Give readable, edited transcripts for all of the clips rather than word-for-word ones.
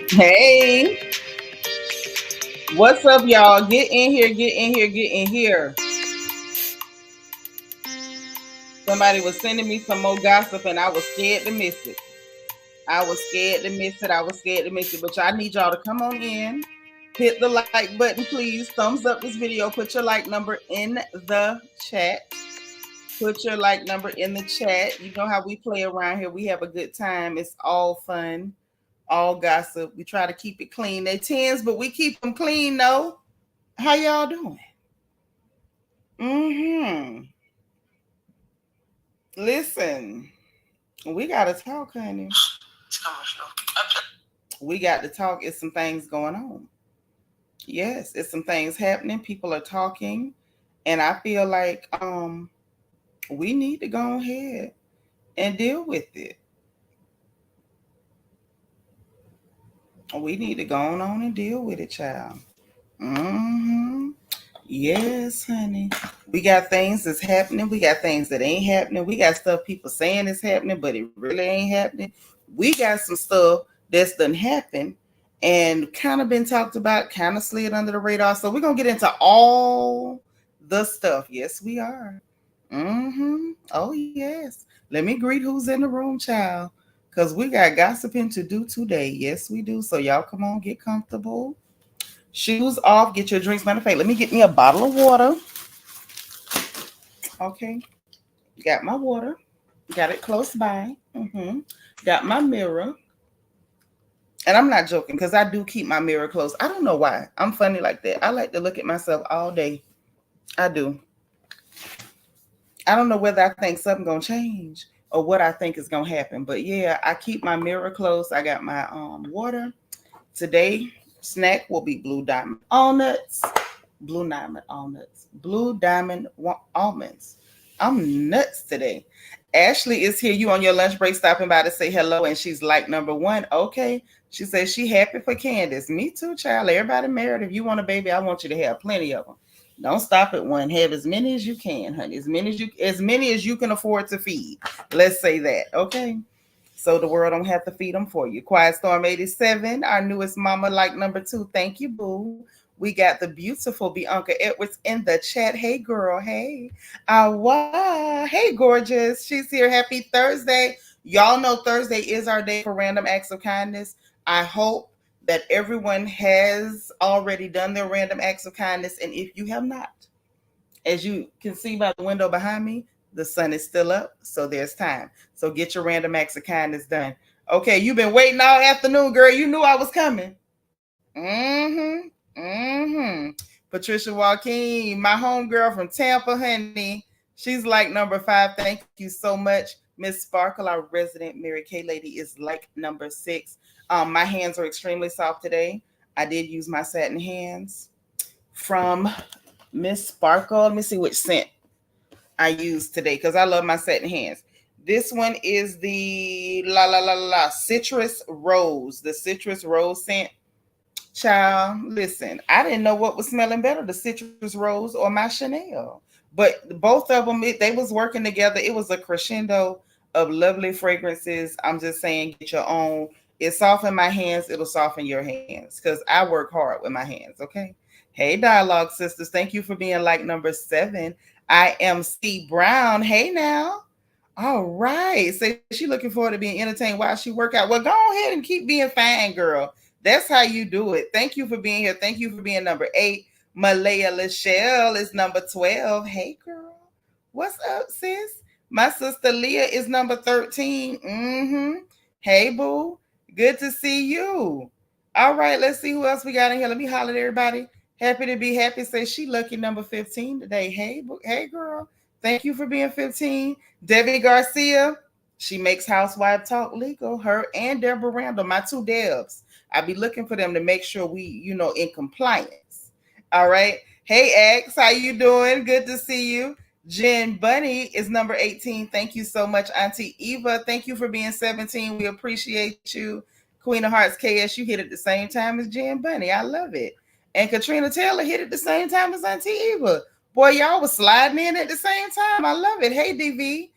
Hey, what's up, y'all? Get in here, get in here, get in here. Somebody was sending me some more gossip and I was scared to miss it. I was scared to miss it. I was scared to miss it. But y'all need y'all to come on in. Hit the like button, please. Thumbs up this video. Put your like number in the chat. Put your like number in the chat. You know how we play around here. We have a good time. It's all fun, all gossip. We try to keep it clean. They tens, but we keep them clean, though. How y'all doing? Mm-hmm. Listen, we gotta talk, honey. We got to talk. It's some things going on. Yes, it's some things happening. People are talking, and I feel like we need to go ahead and deal with it. We need to go on and deal with it, child. Mm-hmm. Yes, honey. We got things that's happening. We got things that ain't happening. We got stuff people saying is happening, but it really ain't happening. We got some stuff that's done happened and kind of been talked about, kind of slid under the radar. So we're gonna get into all the stuff. Yes, we are. Mm-hmm. Oh yes. Let me greet who's in the room, child. Cause we got gossiping to do today. Yes, we do. So y'all come on, get comfortable. Shoes off, get your drinks. Matter of fact, let me get me a bottle of water. Okay, got my water. Got it close by. Got my mirror. And I'm not joking because I do keep my mirror close. I don't know why. I'm funny like that. I like to look at myself all day. I do. I don't know whether I think something gonna change or what I think is gonna happen. But yeah, I keep my mirror close. I got my water. Today, snack will be blue diamond walnuts. Blue diamond almonds. I'm nuts today. Ashley is here. You on your lunch break stopping by to say hello, and she's like number one. Okay. She says she happy for Candace. Me too, child. Everybody married. If you want a baby, I want you to have plenty of them. Don't stop at one. Have as many as you can, honey. As many as you can afford to feed. Let's say that. Okay. So the world don't have to feed them for you. Quiet Storm 87, our newest mama, like number two. Thank you, boo. We got the beautiful Bianca Edwards in the chat. Hey, girl. Hey. Wow. Hey, gorgeous. She's here. Happy Thursday. Y'all know Thursday is our day for random acts of kindness. I hope that everyone has already done their random acts of kindness. And if you have not, as you can see by the window behind me, the sun is still up, so there's time. So get your random acts of kindness done. Okay, you've been waiting all afternoon, girl. You knew I was coming. Mm-hmm. Mm-hmm. Patricia Joaquin, my homegirl from Tampa, honey. She's like number five. Thank you so much. Miss Sparkle, our resident Mary Kay lady, is like number six. My hands are extremely soft today. I did use my satin hands from Miss Sparkle. Let me see which scent I used today because I love my satin hands. This one is the la la la la citrus rose, the citrus rose scent. Child, listen, I didn't know what was smelling better, the citrus rose or my Chanel. But both of them, they was working together. It was a crescendo of lovely fragrances. I'm just saying, get your own. It softened my hands. It'll soften your hands because I work hard with my hands. Okay. Hey, Dialogue Sisters. Thank you for being like number seven. I am C Brown. Hey now. All right. Say she looking forward to being entertained while she work out. Well, go ahead and keep being fine, girl. That's how you do it. Thank you for being here. Thank you for being number eight. Malaya Lachelle is number 12. Hey, girl. What's up, sis? My sister Leah is number 13. Hey, boo. Good to see you. All right, let's see who else we got in here. Let me holler at everybody. Happy to be happy. Say she lucky number 15 today. Hey, hey, girl. Thank you for being 15. Debbie Garcia. She makes Housewife Talk legal. Her and Deborah Randall, my two Debs. I be looking for them to make sure we, in compliance. All right. Hey, X, how you doing? Good to see you. Jen Bunny is number 18. Thank you so much, Auntie Eva. Thank you for being 17. We appreciate you. Queen of Hearts KS, you hit at the same time as Jen Bunny. I love it. And Katrina Taylor hit at the same time as Auntie Eva. Boy, y'all was sliding in at the same time. I love it. Hey, DV.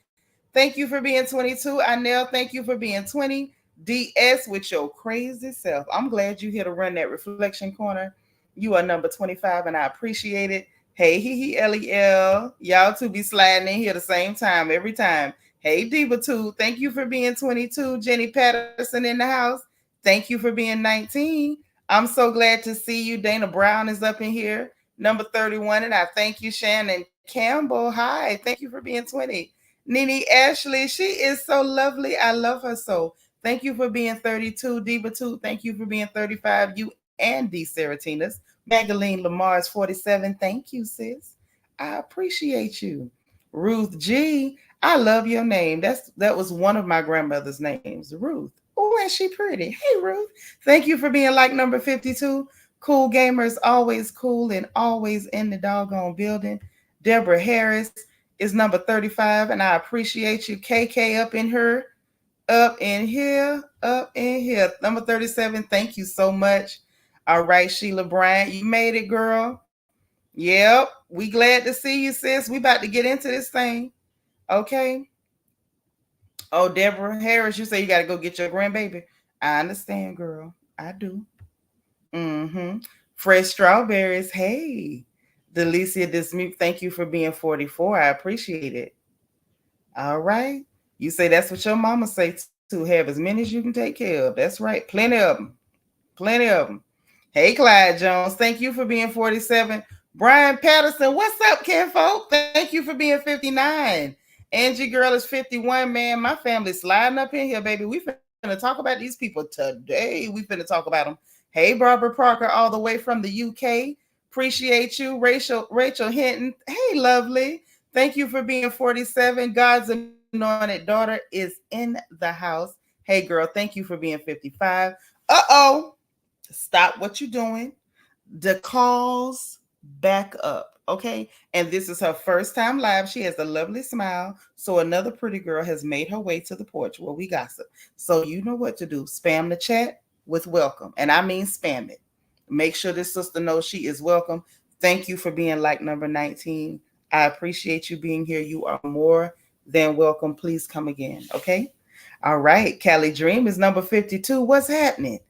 Thank you for being 22. Anel, thank you for being 20. DS with your crazy self. I'm glad you here to run that reflection corner. You are number 25 and I appreciate it. Hey, LEL. Y'all two be sliding in here the same time every time. Hey, Diva 2. Thank you for being 22. Jenny Patterson in the house. Thank you for being 19. I'm so glad to see you. Dana Brown is up in here. Number 31. And I thank you, Shannon Campbell. Hi. Thank you for being 20. Nene Ashley. She is so lovely. I love her so. Thank you for being 32. Diva 2. Thank you for being 35. You and D Seratinas. Magdalene Lamar's 47. Thank you, sis. I appreciate you. Ruth G. I love your name. That was one of my grandmother's names, Ruth. Oh, and she pretty. Hey, Ruth. Thank you for being like number 52. Cool gamers, always cool and always in the doggone building. Deborah Harris is number 35, and I appreciate you. KK up in her, up in here, up in here. Number 37, thank you so much. All right, Sheila Bryant, you made it, girl. Yep, we glad to see you, sis. We about to get into this thing. Okay. Oh, Deborah Harris, you say you got to go get your grandbaby. I understand, girl. I do. Mm-hmm. Fresh strawberries. Hey. Delicia Dismute, thank you for being 44. I appreciate it. All right. You say that's what your mama say to have as many as you can take care of. That's right. Plenty of them. Plenty of them. Hey, Clyde Jones. Thank you for being 47. Brian Patterson. What's up, kinfolk? Thank you for being 59. Angie Girl is 51, man. My family's sliding up in here, baby. We finna talk about these people today. We finna talk about them. Hey, Barbara Parker, all the way from the UK. Appreciate you. Rachel Hinton. Hey, lovely. Thank you for being 47. God's anointed daughter is in the house. Hey, girl, thank you for being 55. Uh-oh. Stop what you're doing. The calls back up, okay? And this is her first time live. She has a lovely smile. So another pretty girl has made her way to the porch where we gossip. So you know what to do. Spam the chat with welcome. And I mean spam it. Make sure this sister knows she is welcome. Thank you for being like number 19. I appreciate you being here. You are more than welcome. Please come again, okay? All right. Callie Dream is number 52. What's happening?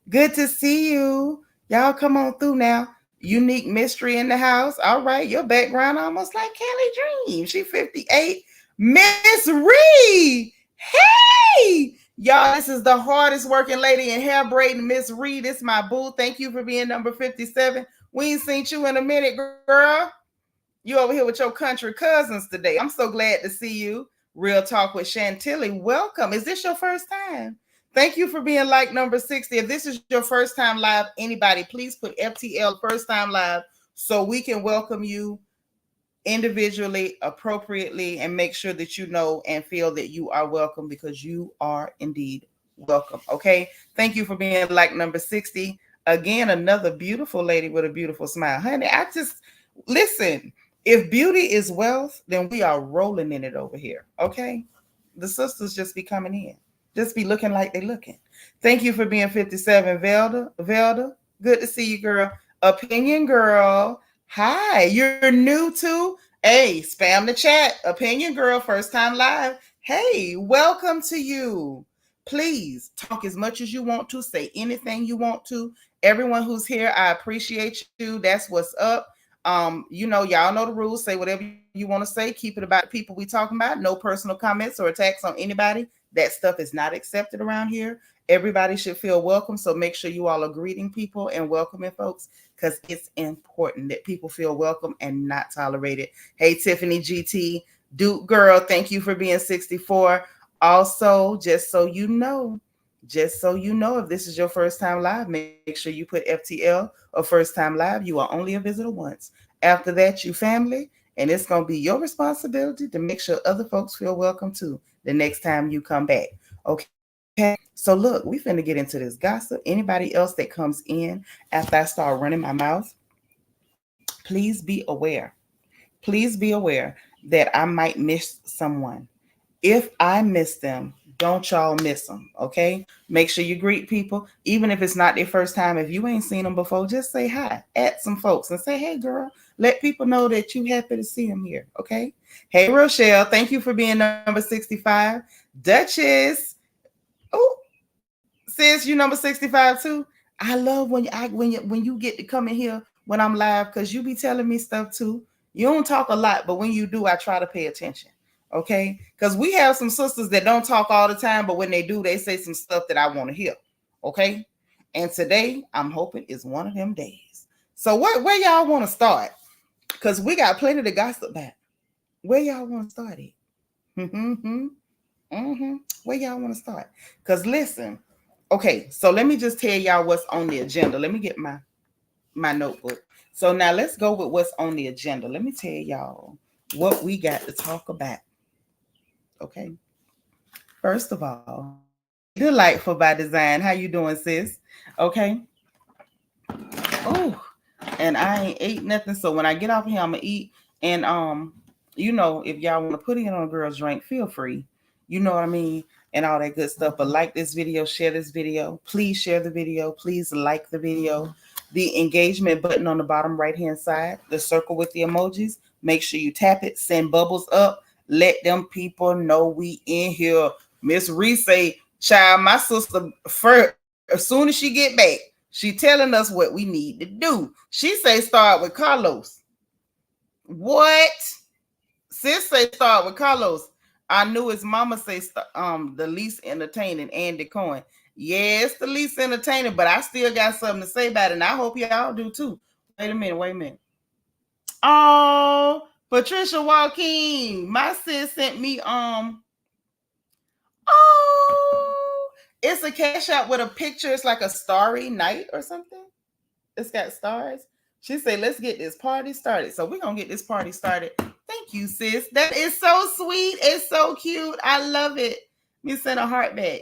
Good to see you. Y'all come on through now. Unique Mystery in the house. All right. Your background almost like Kelly Dream. She 58. Miss Reed. Hey. Y'all, this is the hardest working lady in hair braiding, Miss Reed. It's my boo. Thank you for being number 57. We ain't seen you in a minute, girl. You over here with your country cousins today. I'm so glad to see you. Real Talk with Chantilly. Welcome. Is this your first time? Thank you for being like number 60. If this is your first time live, anybody, please put FTL first time live so we can welcome you individually, appropriately, and make sure that you know and feel that you are welcome because you are indeed welcome. Okay. Thank you for being like number 60. Again, another beautiful lady with a beautiful smile. Honey, I just listen. If beauty is wealth, then we are rolling in it over here. Okay. The sisters just be coming in. Just be looking like they looking. Thank you for being 57, Velda. Good to see you, girl. Opinion girl. Hi, you're new too? Hey, spam the chat. Opinion girl, first time live. Hey, welcome to you. Please talk as much as you want to. Say anything you want to. Everyone who's here, I appreciate you. That's what's up. Y'all know the rules. Say whatever you want to say. Keep it about the people we talking about. No personal comments or attacks on anybody. That stuff is not accepted around here. Everybody should feel welcome. So make sure you all are greeting people and welcoming folks because it's important that people feel welcome and not tolerated. Hey, Tiffany GT, Duke girl, thank you for being 64. Also, if this is your first time live, make sure you put FTL or first time live. You are only a visitor once. After that, you family. And it's going to be your responsibility to make sure other folks feel welcome too the next time you come back. Okay. So look, we finna get into this gossip. Anybody else that comes in after I start running my mouth, please be aware. Please be aware that I might miss someone. If I miss them, don't y'all miss them, okay? Make sure you greet people, even if it's not their first time. If you ain't seen them before, just say hi at some folks and say, hey, girl, let people know that you happy to see them here, okay? Hey, Rochelle, thank you for being number 65. Duchess, oh, Sis, you number 65 too. I love when you get to come in here when I'm live because you be telling me stuff too. You don't talk a lot, but when you do, I try to pay attention. Okay? Because we have some sisters that don't talk all the time, but when they do, they say some stuff that I want to hear. Okay? And today, I'm hoping it's one of them days. So where y'all want to start? Because we got plenty to gossip about. Where y'all want to start it? Where y'all want to start? Because listen, okay, so let me just tell y'all what's on the agenda. Let me get my notebook. So now let's go with what's on the agenda. Let me tell y'all what we got to talk about. Okay. First of all, Delightful by Design. How you doing, sis? Okay. Oh, and I ain't ate nothing. So when I get off here, I'm gonna eat. And if y'all want to put it on a girl's drink, feel free. You know what I mean? And all that good stuff. But like this video, share this video. Please share the video. Please like the video. The engagement button on the bottom right hand side, the circle with the emojis. Make sure you tap it. Send bubbles up. Let them people know we in here. Miss Reese say, child, my sister first, as soon as she get back, she telling us what we need to do. She say start with Carlos. What? Sis say start with Carlos. I knew his mama say the least entertaining, Andy Cohen. Yes, the least entertaining, but I still got something to say about it, and I hope y'all do too. Wait a minute. Oh, Patricia Joaquin, my sis sent me oh, it's a cash out with a picture. It's like a starry night or something. It's got stars. She said, let's get this party started. So we're going to get this party started. Thank you, sis. That is so sweet. It's so cute. I love it. Let me send a heart back.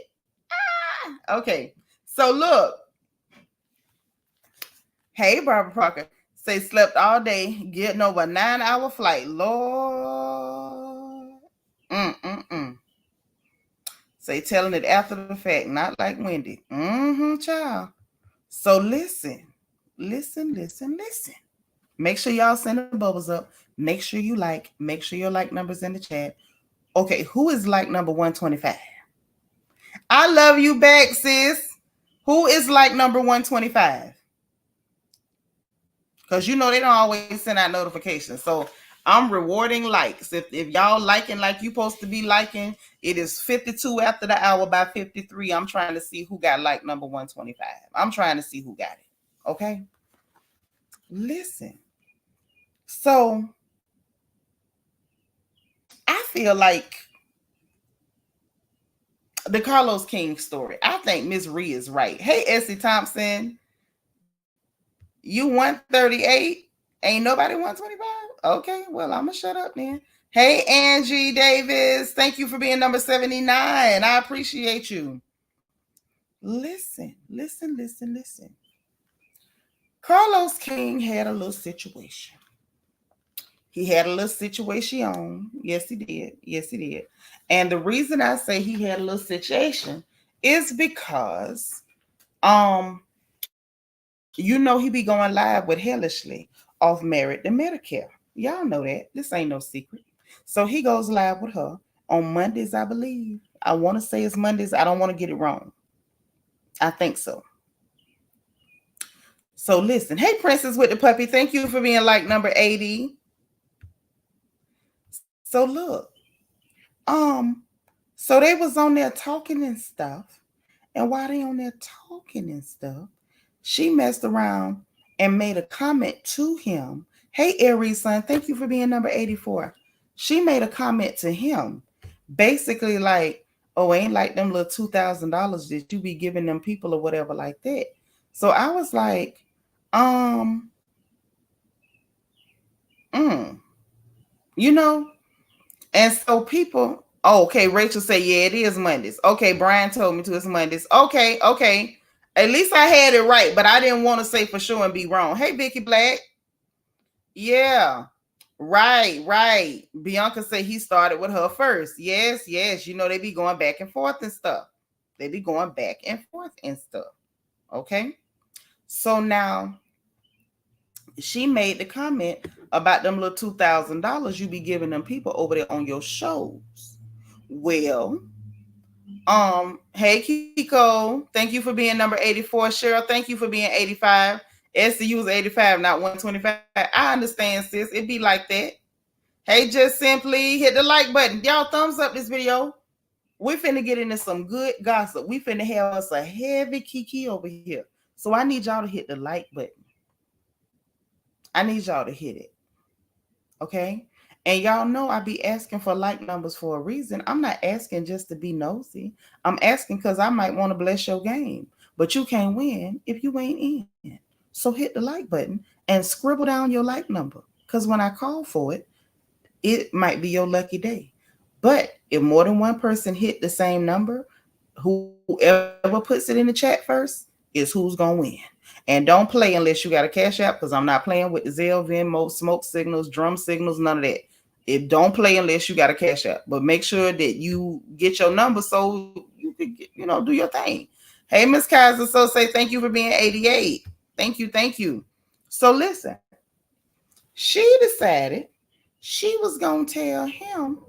Ah, okay. So look. Hey, Barbara Parker. Say slept all day, getting over a 9-hour flight. Lord. Say telling it after the fact, not like Wendy. Child. So listen. Make sure y'all send the bubbles up. Make sure you like. Make sure your like numbers in the chat. Okay, who is like number 125? I love you back, sis. Who is like number 125? Because you know they don't always send out notifications. So I'm rewarding likes. If y'all liking like you supposed to be liking, it is 52 after the hour. By 53, I'm trying to see who got like number 125. I'm trying to see who got it. Okay? Listen. So I feel like the Carlos King story. I think Miss Ree is right. Hey, Essie Thompson, you 138? Ain't nobody 125? Okay, well, I'm going to shut up then. Hey, Angie Davis, thank you for being number 79. I appreciate you. Listen. Carlos King had a little situation. He had a little situation. Yes, he did. And the reason I say he had a little situation is because, he be going live with Hellishly off Married to Medicare. Y'all know that. This ain't no secret. So he goes live with her on Mondays, I believe. I want to say it's Mondays. I don't want to get it wrong. I think so. So listen. Hey, Princess with the puppy. Thank you for being like number 80. So look, so they was on there talking and stuff. And while they on there talking and stuff, she messed around and made a comment to him. Hey, Aries son, thank you for being number 84. She made a comment to him, basically like, oh, ain't like them little $2,000 that you be giving them people or whatever like that. So I was like, and so people, okay, Rachel said, yeah, it is Mondays. Okay, Brian told me to, it's Mondays. Okay. At least I had it right, but I didn't want to say for sure and be wrong. Hey, Vicky Black. Yeah, right. Bianca said he started with her first. Yes. They be going back and forth and stuff. Okay. So now she made the comment about them little $2,000 you be giving them people over there on your shows. Well, Hey Kiko, thank you for being number 84. Cheryl, thank you for being 85. SCU was 85, not 125. I understand, sis. It be like that. Hey, just simply hit the like button. Y'all thumbs up this video. We finna get into some good gossip. We finna have us a heavy kiki over here. So I need y'all to hit the like button. I need y'all to hit it. Okay? And y'all know I be asking for like numbers for a reason. I'm not asking just to be nosy. I'm asking because I might want to bless your game. But you can't win if you ain't in. So hit the like button and scribble down your like number. Because when I call for it, it might be your lucky day. But if more than one person hit the same number, whoever puts it in the chat first is who's gonna win. And don't play unless you got a cash app because I'm not playing with the Zelle, Venmo, smoke signals, drum signals, none of that. It don't play unless you got a cash app. But make sure that you get your number so you can get, do your thing. Hey, Miss Kaiser, so say thank you for being 88. Thank you, thank you. So listen, she decided she was gonna tell him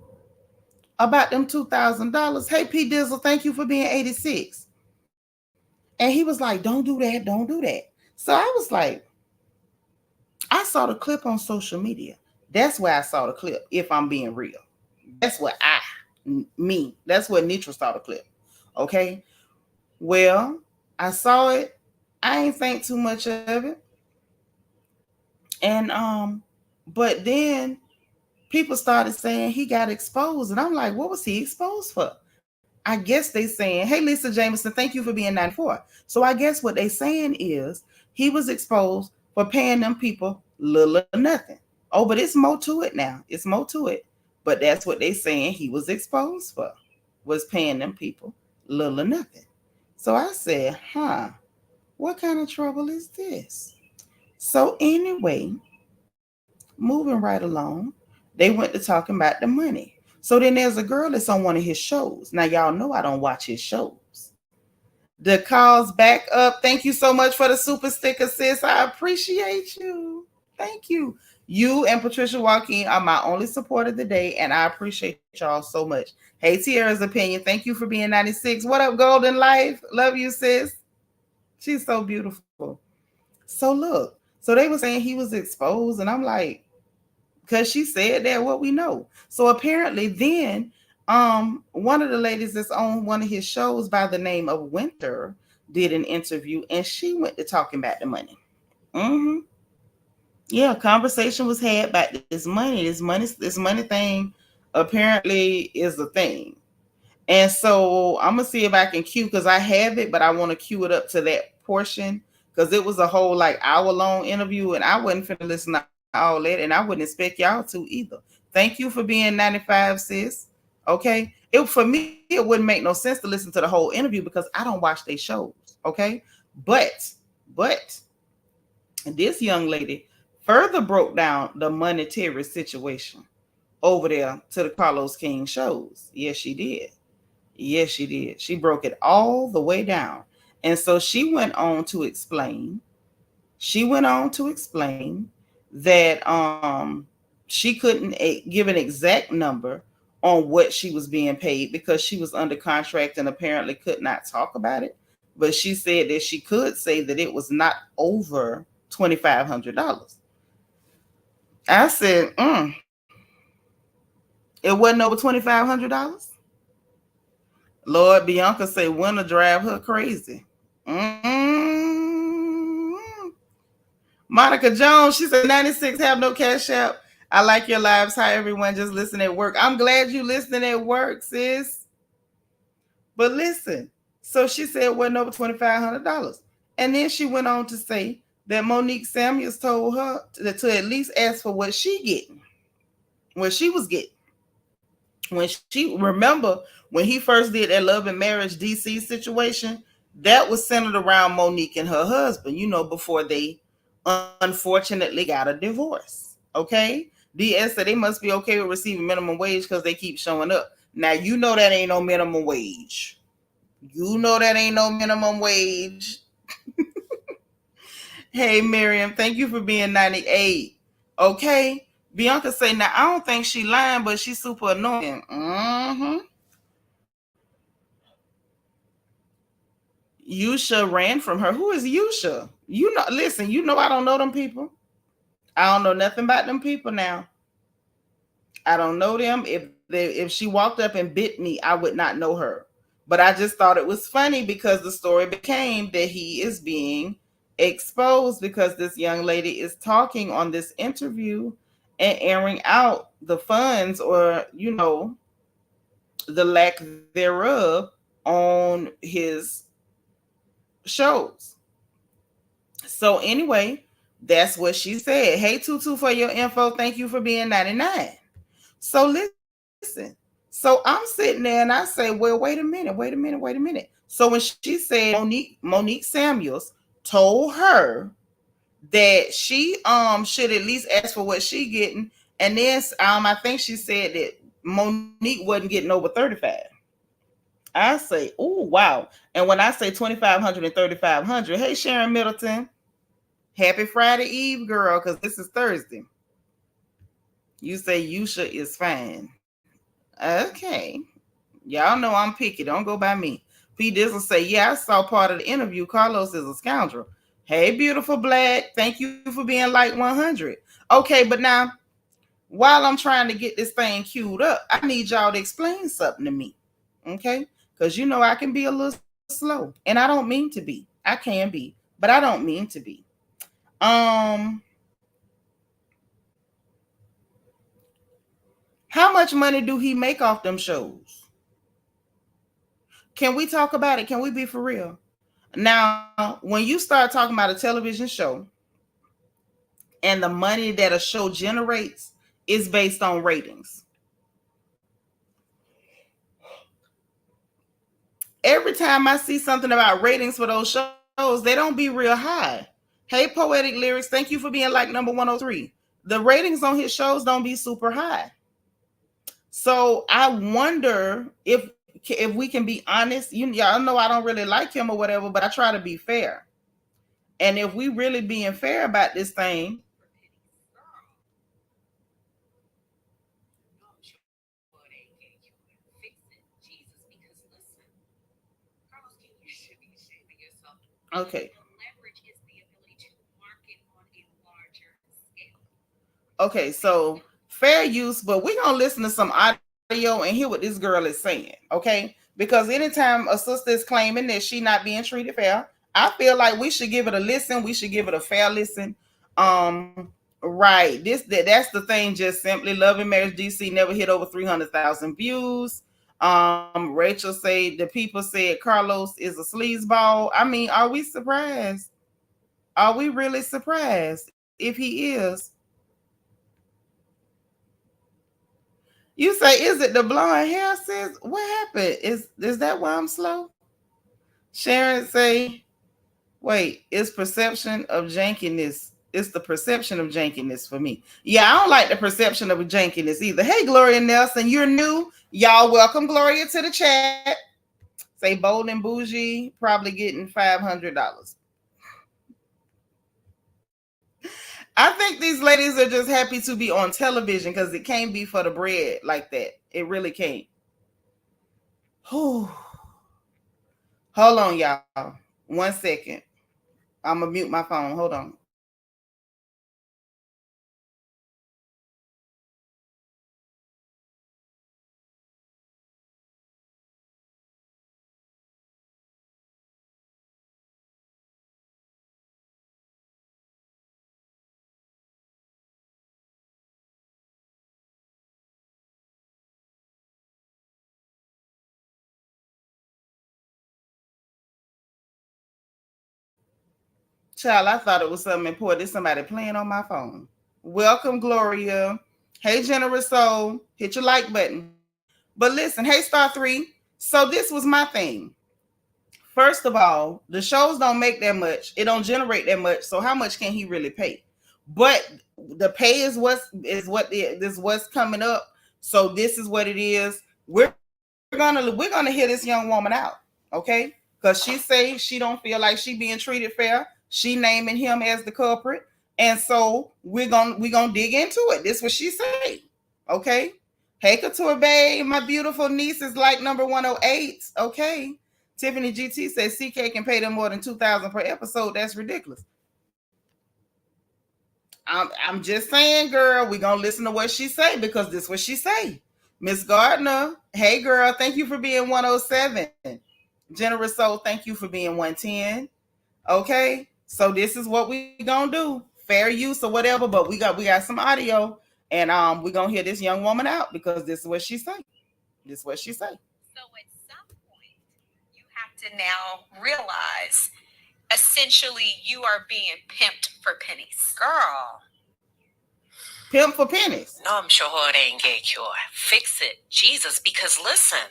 about them $2,000. Hey, P Dizzle, thank you for being 86. And he was like, don't do that, don't do that. So I was like, I saw the clip on social media. That's where I saw the clip, if I'm being real. That's what that's what Nitra saw the clip. Okay. Well, I saw it. I ain't think too much of it. And but then people started saying he got exposed. And I'm like, what was he exposed for? I guess they saying, hey, Lisa Jameson, thank you for being 94. So I guess what they saying is he was exposed for paying them people little or nothing. Oh, but it's more to it now. It's more to it. But that's what they saying he was exposed for, was paying them people little or nothing. So I said, what kind of trouble is this? So anyway, moving right along, they went to talking about the money. So then there's a girl that's on one of his shows. Now y'all know I don't watch his shows. The calls back up. Thank you so much for the super sticker, sis. I appreciate you. Thank you. You and Patricia Joaquin are my only support of the day, and I appreciate y'all so much. Hey, Tiara's opinion. Thank you for being 96. What up, Golden Life? Love you, sis. She's so beautiful. So look, so they were saying he was exposed, and I'm like, because she said that what we know. So apparently then one of the ladies that's on one of his shows by the name of Winter did an interview and she went to talking about the money. Mm-hmm. Yeah, conversation was had about this money. This money thing apparently is a thing. And so I'm gonna see if I can cue because I have it, but I want to cue it up to that portion because it was a whole like hour long interview, and I wasn't finna listen to all that, and I wouldn't expect y'all to either. Thank you for being 95, sis. Okay, it for me it wouldn't make no sense to listen to the whole interview because I don't watch their shows. Okay, but this young lady further broke down the monetary situation over there to the Carlos King shows. Yes, she did. Yes, she did. She broke it all the way down. And so she went on to explain. She went on to explain that she couldn't give an exact number on what she was being paid because she was under contract and apparently could not talk about it. But she said that she could say that it was not over $2,500. I said, it wasn't over $2,500. Lord, Bianca say winter drive her crazy. Monica Jones, she said 96 have no cash out. I like your lives. Hi everyone, just listen at work. I'm glad you listening at work, sis. But listen, so she said it wasn't over $2,500. And then she went on to say that Monique Samuels told her to at least ask for what she getting, what she was getting. When she remember when he first did that Love and Marriage DC situation, that was centered around Monique and her husband, before they unfortunately got a divorce. Okay. DS said they must be okay with receiving minimum wage because they keep showing up. Now you know that ain't no minimum wage. You know that ain't no minimum wage. Hey Miriam, thank you for being 98. Okay. Bianca say, now I don't think she lying, but she's super annoying. Yusha ran from her. Who is Yusha? You know, listen, you know I don't know them people. I don't know nothing about them people now. I don't know them. If she walked up and bit me, I would not know her. But I just thought it was funny because the story became that he is being exposed because this young lady is talking on this interview and airing out the funds or, the lack thereof on his shows. So anyway, that's what she said. Hey Tutu for your info. Thank you for being 99. So listen. So I'm sitting there and I say, well, wait a minute. So when she said Monique Samuels told her that she should at least ask for what she getting, and then I think she said that Monique wasn't getting over 35. I say, oh wow. And when I say 2,500 and 3,500, hey Sharon Middleton, happy Friday Eve, girl, because this is Thursday. You say Yusha is fine. Okay. Y'all know I'm picky. Don't go by me. P. Dizzle say, yeah, I saw part of the interview. Carlos is a scoundrel. Hey, beautiful Black. Thank you for being like 100. Okay, but now, while I'm trying to get this thing queued up, I need y'all to explain something to me. Okay? Because you know I can be a little slow. And I don't mean to be. I can be. But I don't mean to be. Um, how much money do he make off them shows? Can we talk about it? Can we be for real? Now, when you start talking about a television show and the money that a show generates is based on ratings. Every time I see something about ratings for those shows, they don't be real high. Hey, Poetic Lyrics, thank you for being like number 103. The ratings on his shows don't be super high. So I wonder if we can be honest. Y'all know I don't really like him or whatever, but I try to be fair. And if we really being fair about this thing, okay. Okay, so fair use, but we're gonna listen to some audio and hear what this girl is saying, okay? Because anytime a sister is claiming that she not being treated fair, I feel like we should give it a listen. We should give it a fair listen. Right. That's the thing. Just simply Love and Marriage DC never hit over 300,000 views. Rachel said the people said Carlos is a sleazeball. I mean, are we surprised? Are we really surprised if he is? You say, is it the blonde hair, sis? What happened? Is that why I'm slow? Sharon say, wait, it's perception of jankiness. It's the perception of jankiness for me. Yeah, I don't like the perception of jankiness either. Hey, Gloria Nelson, you're new. Y'all welcome Gloria to the chat. Say bold and bougie, probably getting $500. I think these ladies are just happy to be on television because it can't be for the bread like that. It really can't. Hold on, y'all. 1 second. I'm gonna mute my phone. Hold on. Child, I thought it was something important. There's somebody playing on my phone. Welcome, Gloria. Hey, Generous Soul. Hit your like button. But listen, hey, Star 3. So this was my thing. First of all, the shows don't make that much. It don't generate that much. So how much can he really pay? But the pay is what's coming up. So this is what it is. We're gonna hear this young woman out, okay? Because she say she don't feel like she being treated fair. She naming him as the culprit, and so we're gonna dig into it. This is what she say, okay? Hey, Couture Bay, my beautiful niece is like number 108. Okay. Tiffany GT says CK can pay them more than $2,000 per episode. That's ridiculous. I'm just saying, girl, we gonna listen to what she say because this what she say. Miss Gardner, hey girl, thank you for being 107. Generous Soul, thank you for being 110. Okay, so this is what we gonna do. Fair use or whatever, but we got some audio, and we gonna hear this young woman out because this is what she say. This is what she say. So at some point, you have to now realize, essentially, you are being pimped for pennies. Girl. Pimp for pennies. No, I'm sure it ain't gay cure. Fix it. Jesus, because listen,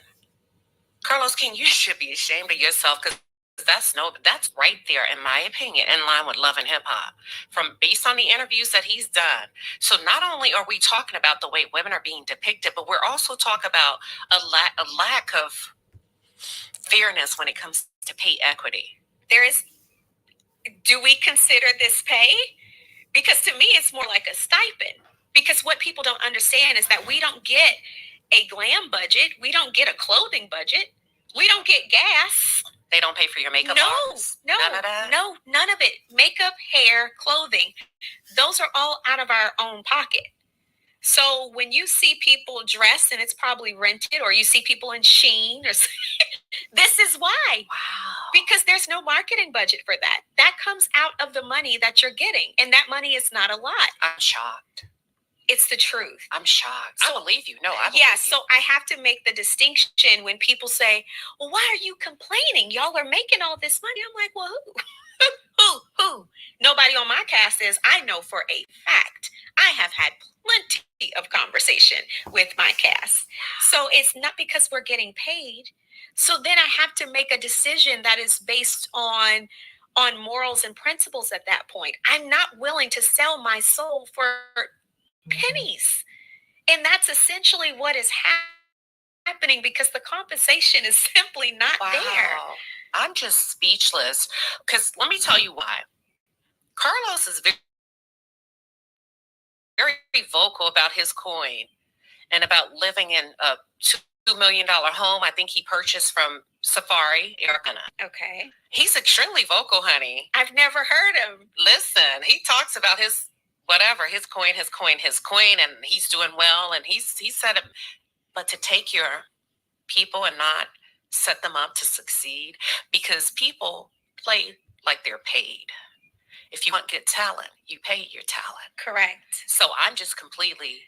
Carlos King, you should be ashamed of yourself because that's right there, in my opinion, in line with love and hip hop. From based on the interviews that he's done. So not only are we talking about the way women are being depicted, but we're also talking about a lack of fairness when it comes to pay equity. Do we consider this pay? Because to me, it's more like a stipend. Because what people don't understand is that we don't get a glam budget. We don't get a clothing budget. We don't get gas. They don't pay for your makeup. No, artists. no, None of that? no, none of it. Makeup, hair, clothing. Those are all out of our own pocket. So when you see people dressed and it's probably rented, or you see people in Shein, or this is why. Wow. Because there's no marketing budget for that. That comes out of the money that you're getting. And that money is not a lot. I'm shocked. It's the truth. I'm shocked. I believe you. No, I believe yeah, you. so I have to make the distinction when people say, well, why are you complaining? Y'all are making all this money. I'm like, well, who? Who? Nobody on my cast is. I know for a fact. I have had plenty of conversation with my cast. So it's not because we're getting paid. So then I have to make a decision that is based on morals and principles at that point. I'm not willing to sell my soul for pennies. And that's essentially what is happening because the compensation is simply not there. I'm just speechless because let me tell you why. Carlos is very vocal about his coin and about living in a $2 million home. I think he purchased from Safari, Arizona. Okay. He's extremely vocal, honey. I've never heard him. Listen, he talks about his whatever, his coin, and he's doing well. And he said it, but to take your people and not set them up to succeed, because people play like they're paid. If you want good talent, you pay your talent. Correct. So I'm just completely.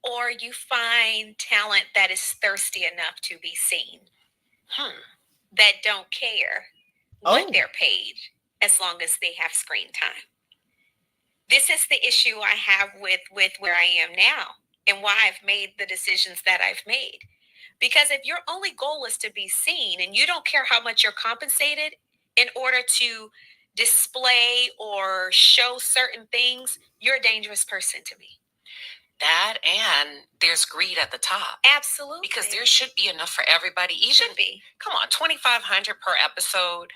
Or you find talent that is thirsty enough to be seen. That don't care what they're paid as long as they have screen time. This is the issue I have with where I am now and why I've made the decisions that I've made. Because if your only goal is to be seen and you don't care how much you're compensated in order to display or show certain things, you're a dangerous person to me. That, and there's greed at the top. Absolutely. Because there should be enough for everybody. Should be. Come on, $2,500 per episode.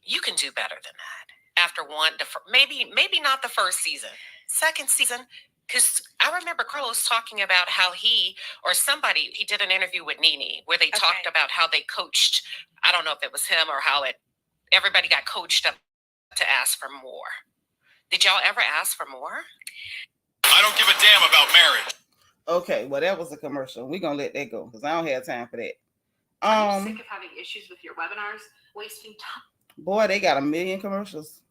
You can do better than that. After maybe not the first season, second season, because I remember Carlos talking about how he did an interview with Nene where they talked about how they coached. I don't know if it was him or how everybody got coached up to ask for more. Did y'all ever ask for more? I don't give a damn about marriage. Okay, well that was a commercial. We're gonna let that go because I don't have time for that. Are you sick of having issues with your webinars? Wasting time. Boy, they got a million commercials.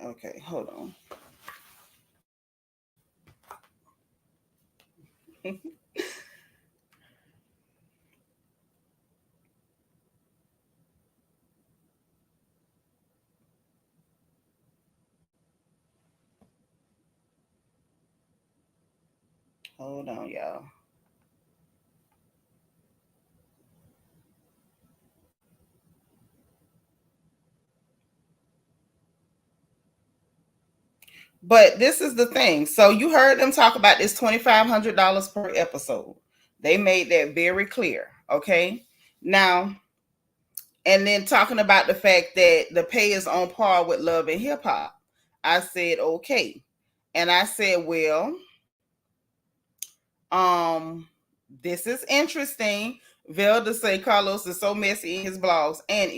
Okay, hold on. Hold on, y'all. But this is the thing. So you heard them talk about this $2,500 per episode. They made that very clear. Okay. Now, and then talking about the fact that the pay is on par with love and hip hop. I said, okay. And I said, well, This is interesting. Velda say Carlos is so messy in his blogs, and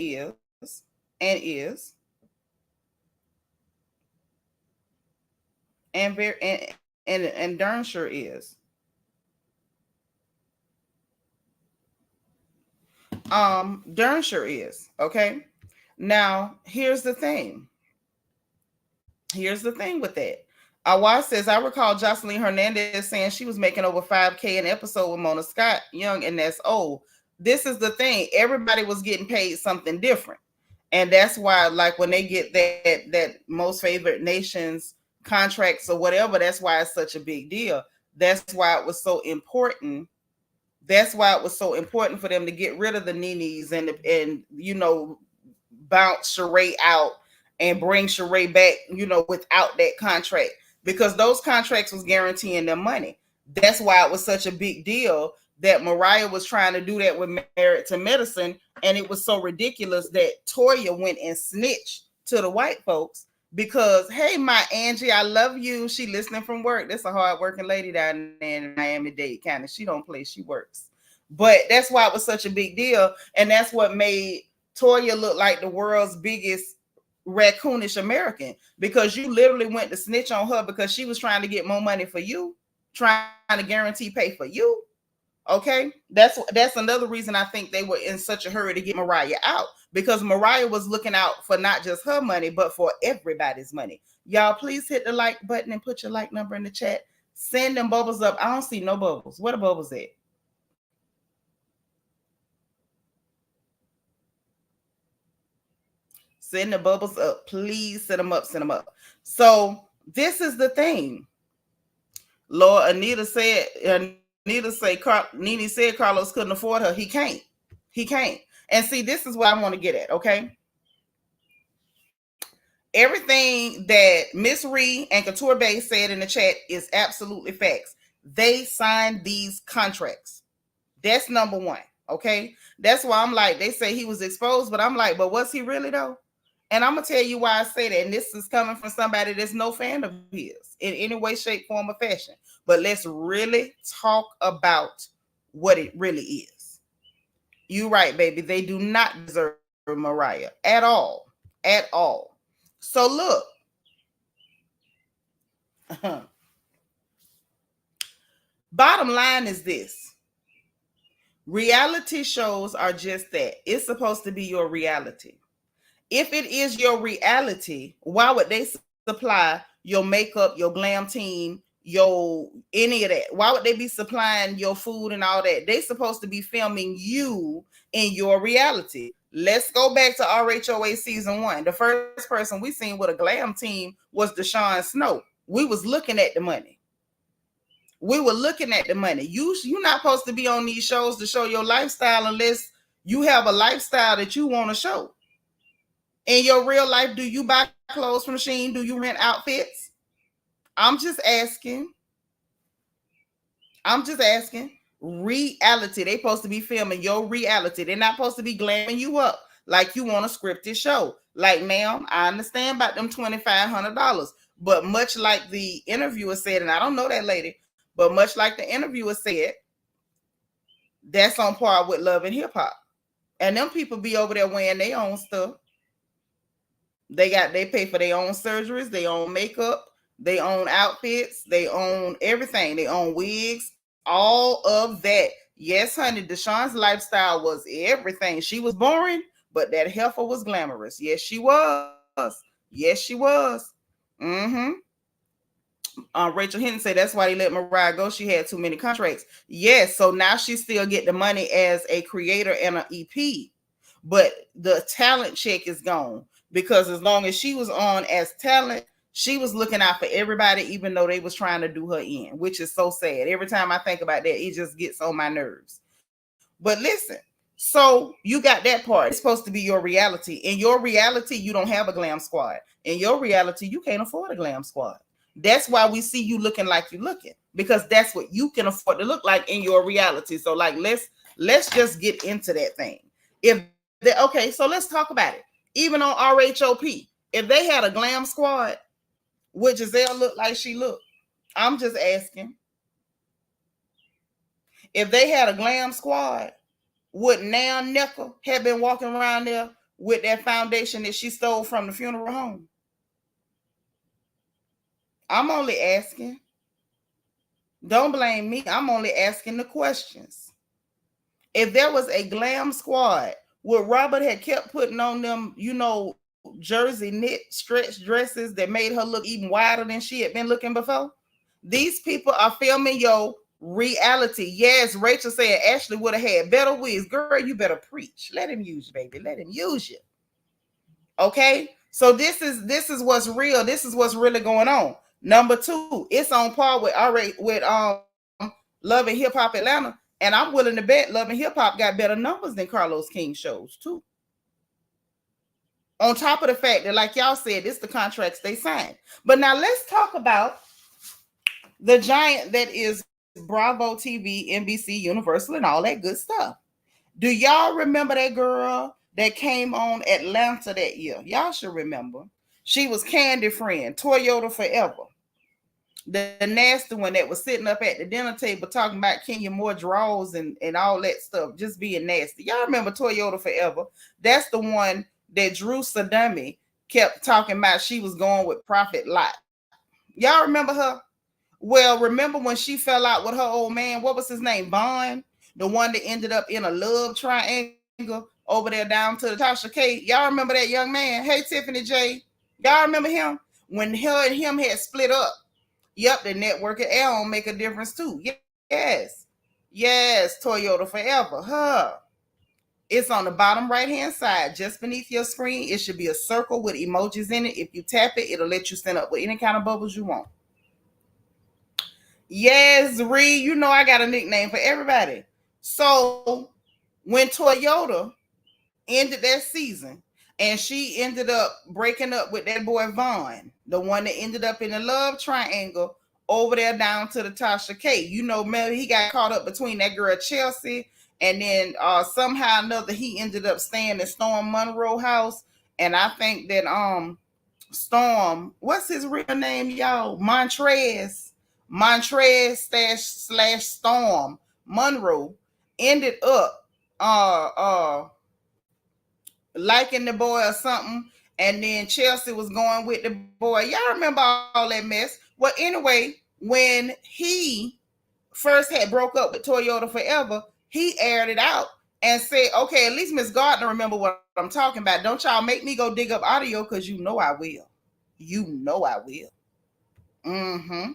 very and darn sure is. Darn sure is. Okay. Now, here's the thing. Here's the thing with that. Awaz says, I recall Jocelyn Hernandez saying she was making over 5K an episode with Mona Scott Young, and that's old. This is the thing. Everybody was getting paid something different. And that's why, like, when they get that most favored nations contracts or whatever, that's why it's such a big deal. That's why it was so important. That's why it was so important for them to get rid of the Nenes and bounce Sheree out and bring Sheree back, without that contract, because those contracts was guaranteeing them money. That's why it was such a big deal that Mariah was trying to do that with Married to Medicine, and it was so ridiculous that Toya went and snitched to the white folks because, hey, my Angie, I love you. She listening from work. That's a hard-working lady down there in Miami-Dade County. She don't play, she works. But that's why it was such a big deal, and that's what made Toya look like the world's biggest raccoonish American, because you literally went to snitch on her because she was trying to get more money for you, trying to guarantee pay for you. Okay, that's another reason I think they were in such a hurry to get Mariah out, because Mariah was looking out for not just her money but for everybody's money. Y'all, please hit the like button and put your like number in the chat. Send them bubbles up. I don't see no bubbles. Where the bubbles at? Send the bubbles up. Please send them up. Send them up. So this is the thing. Lord, Nene said Carlos couldn't afford her. He can't. And see, this is what I want to get at, okay? Everything that Miss Ree and Couture Bay said in the chat is absolutely facts. They signed these contracts. That's number one, okay? That's why I'm like, they say he was exposed, but I'm like, but was he really though? And I'm going to tell you why I say that. And this is coming from somebody that's no fan of his in any way, shape, form, or fashion. But let's really talk about what it really is. You're right, baby. They do not deserve Mariah at all. At all. So look. Bottom line is this. Reality shows are just that. It's supposed to be your reality. If it is your reality, why would they supply your makeup, your glam team, your any of that? Why would they be supplying your food and all that? They supposed to be filming you in your reality. Let's go back to RHOA season 1. The first person we seen with a glam team was Deshaun Snow. We was looking at the money. We were looking at the money. You're not supposed to be on these shows to show your lifestyle unless you have a lifestyle that you want to show. In your real life, do you buy clothes from Shein? Do you rent outfits? I'm just asking. Reality. They supposed to be filming your reality. They're not supposed to be glamming you up like you want a scripted show. Like, ma'am, I understand about them $2,500. But much like the interviewer said, and I don't know that lady, but much like the interviewer said, that's on par with Love and Hip Hop. And them people be over there wearing their own stuff. They pay for their own surgeries, their own makeup, their own outfits, they own everything. They own wigs, all of that. Yes, honey, Deshaun's lifestyle was everything. She was boring, but that heifer was glamorous. Yes, she was. Rachel Hinton said that's why they let Mariah go. She had too many contracts. Yes, so now she still get the money as a creator and an EP, but the talent check is gone. Because as long as she was on as talent, she was looking out for everybody, even though they was trying to do her in, which is so sad. Every time I think about that, it just gets on my nerves. But listen, so you got that part. It's supposed to be your reality. In your reality, you don't have a glam squad. In your reality, you can't afford a glam squad. That's why we see you looking like you're looking, because that's what you can afford to look like in your reality. So like, let's just get into that thing. Okay, so let's talk about it. Even on RHOP, if they had a glam squad, would Giselle look like she looked? I'm just asking. if they had a glam squad, would now Nneka have been walking around there with that foundation that she stole from the funeral home? I'm only asking. Don't blame me. I'm only asking the questions. If there was a glam squad, would Robert have kept putting on them, jersey knit stretch dresses that made her look even wider than she had been looking before? These people are filming your reality. Yes, Rachel said Ashley would have had better wigs. Girl, you better preach. Let him use you, baby. Let him use you. Okay? So this is what's real. This is what's really going on. Number 2, it's on par with Love and Hip Hop Atlanta. And I'm willing to bet Love and Hip Hop got better numbers than Carlos King shows too. On top of the fact that, like y'all said, it's the contracts they signed. But now let's talk about the giant that is Bravo TV, NBC, Universal, and all that good stuff. Do y'all remember that girl that came on Atlanta that year? Y'all should remember. She was Candy Friend, Toyota Forever. The nasty one that was sitting up at the dinner table talking about Kenya Moore draws and all that stuff, just being nasty. Y'all remember Toyota Forever? That's the one that Drew Sadami kept talking about she was going with Prophet Lot. Y'all remember her? Well, remember when she fell out with her old man, what was his name? Bond, the one that ended up in a love triangle over there down to the Tasha K. Y'all remember that young man? Hey, Tiffany J. Y'all remember him? When her and him had split up. Yep, the network and Elm make a difference too. Yes, Toyota Forever. Huh. It's on the bottom right-hand side, just beneath your screen. It should be a circle with emojis in it. If you tap it, it'll let you send up with any kind of bubbles you want. Yes, Ree, you know I got a nickname for everybody. So when Toyota ended that season, and she ended up breaking up with that boy Vaughn, the one that ended up in the love triangle over there down to the Tasha K. You know, maybe he got caught up between that girl Chelsea, and then somehow or another he ended up staying in Storm Monroe house. And I think that Storm, what's his real name, y'all? Montrez / Storm Monroe ended up liking the boy or something, and then Chelsea was going with the boy. Y'all remember all that mess? Well, anyway, when he first had broke up with Toyota Forever, he aired it out and said, okay, at least Miss Gardner remember what I'm talking about. Don't y'all make me go dig up audio, because you know I will. You know I will. Mm-hmm.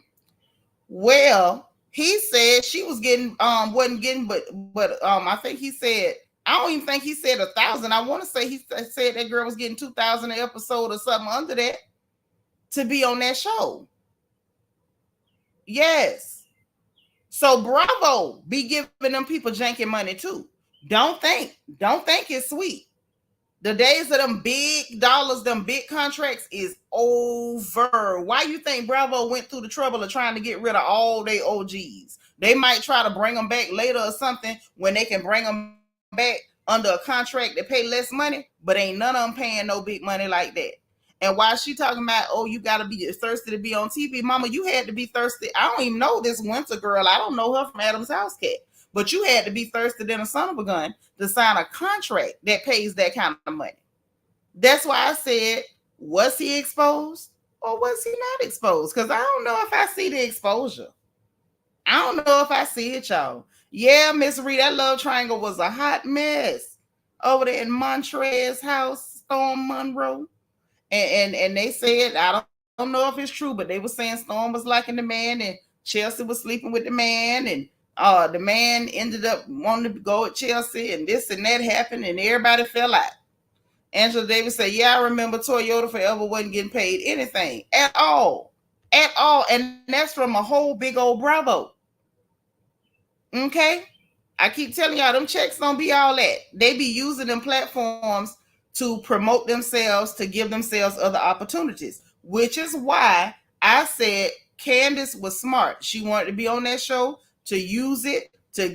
Well, he said she was getting wasn't getting, but I think he said, I don't even think he said 1,000. I want to say he said that girl was getting 2,000 an episode or something under that to be on that show. Yes. So Bravo be giving them people janky money too. Don't think it's sweet. The days of them big dollars, them big contracts is over. Why you think Bravo went through the trouble of trying to get rid of all their OGs? They might try to bring them back later or something when they can bring them back under a contract that pay less money, but ain't none of them paying no big money like that. And while she talking about, oh, you got to be thirsty to be on TV, mama, you had to be thirsty. I don't even know this Winter girl. I don't know her from Adam's House Cat. But you had to be thirsty than a son of a gun to sign a contract that pays that kind of money. That's why I said, was he exposed or was he not exposed? Because I don't know if I see the exposure. I don't know if I see it, y'all. Yeah, Miss Reed, that love triangle was a hot mess over there in Montrez house, Storm Monroe. And they said, I don't know if it's true, but they were saying Storm was liking the man and Chelsea was sleeping with the man, and the man ended up wanting to go with Chelsea, and this and that happened, and everybody fell out. Angela Davis said, yeah, I remember Toyota Forever wasn't getting paid anything at all. And that's from a whole big old Bravo. Okay? I keep telling y'all, them checks don't be all that. They be using them platforms to promote themselves, to give themselves other opportunities, which is why I said Candace was smart. She wanted to be on that show to use it to,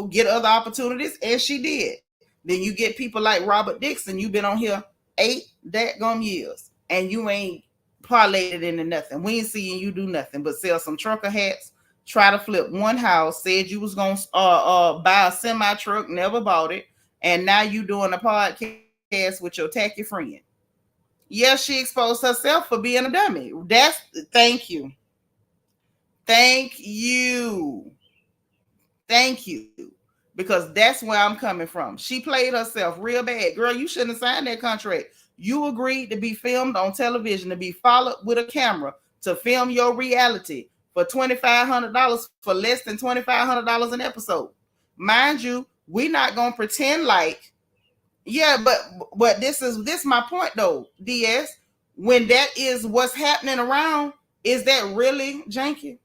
get other opportunities, and she did. Then you get people like Robert Dixon. You've been on here 8 dadgum years, and you ain't parlayed it into nothing. We ain't seeing you do nothing but sell some trucker hats, try to flip one house, said you was gonna buy a semi truck, never bought it, and now you doing a podcast with your tacky friend. Yeah, she exposed herself for being a dummy. That's thank you. Thank you. Thank you. Because that's where I'm coming from. She played herself real bad. Girl, you shouldn't have signed that contract. You agreed to be filmed on television, to be followed with a camera, to film your reality for $2,500 for less than $2,500 an episode. Mind you, we're not gonna pretend like, yeah, but this my point though, DS. When that is what's happening around, is that really janky?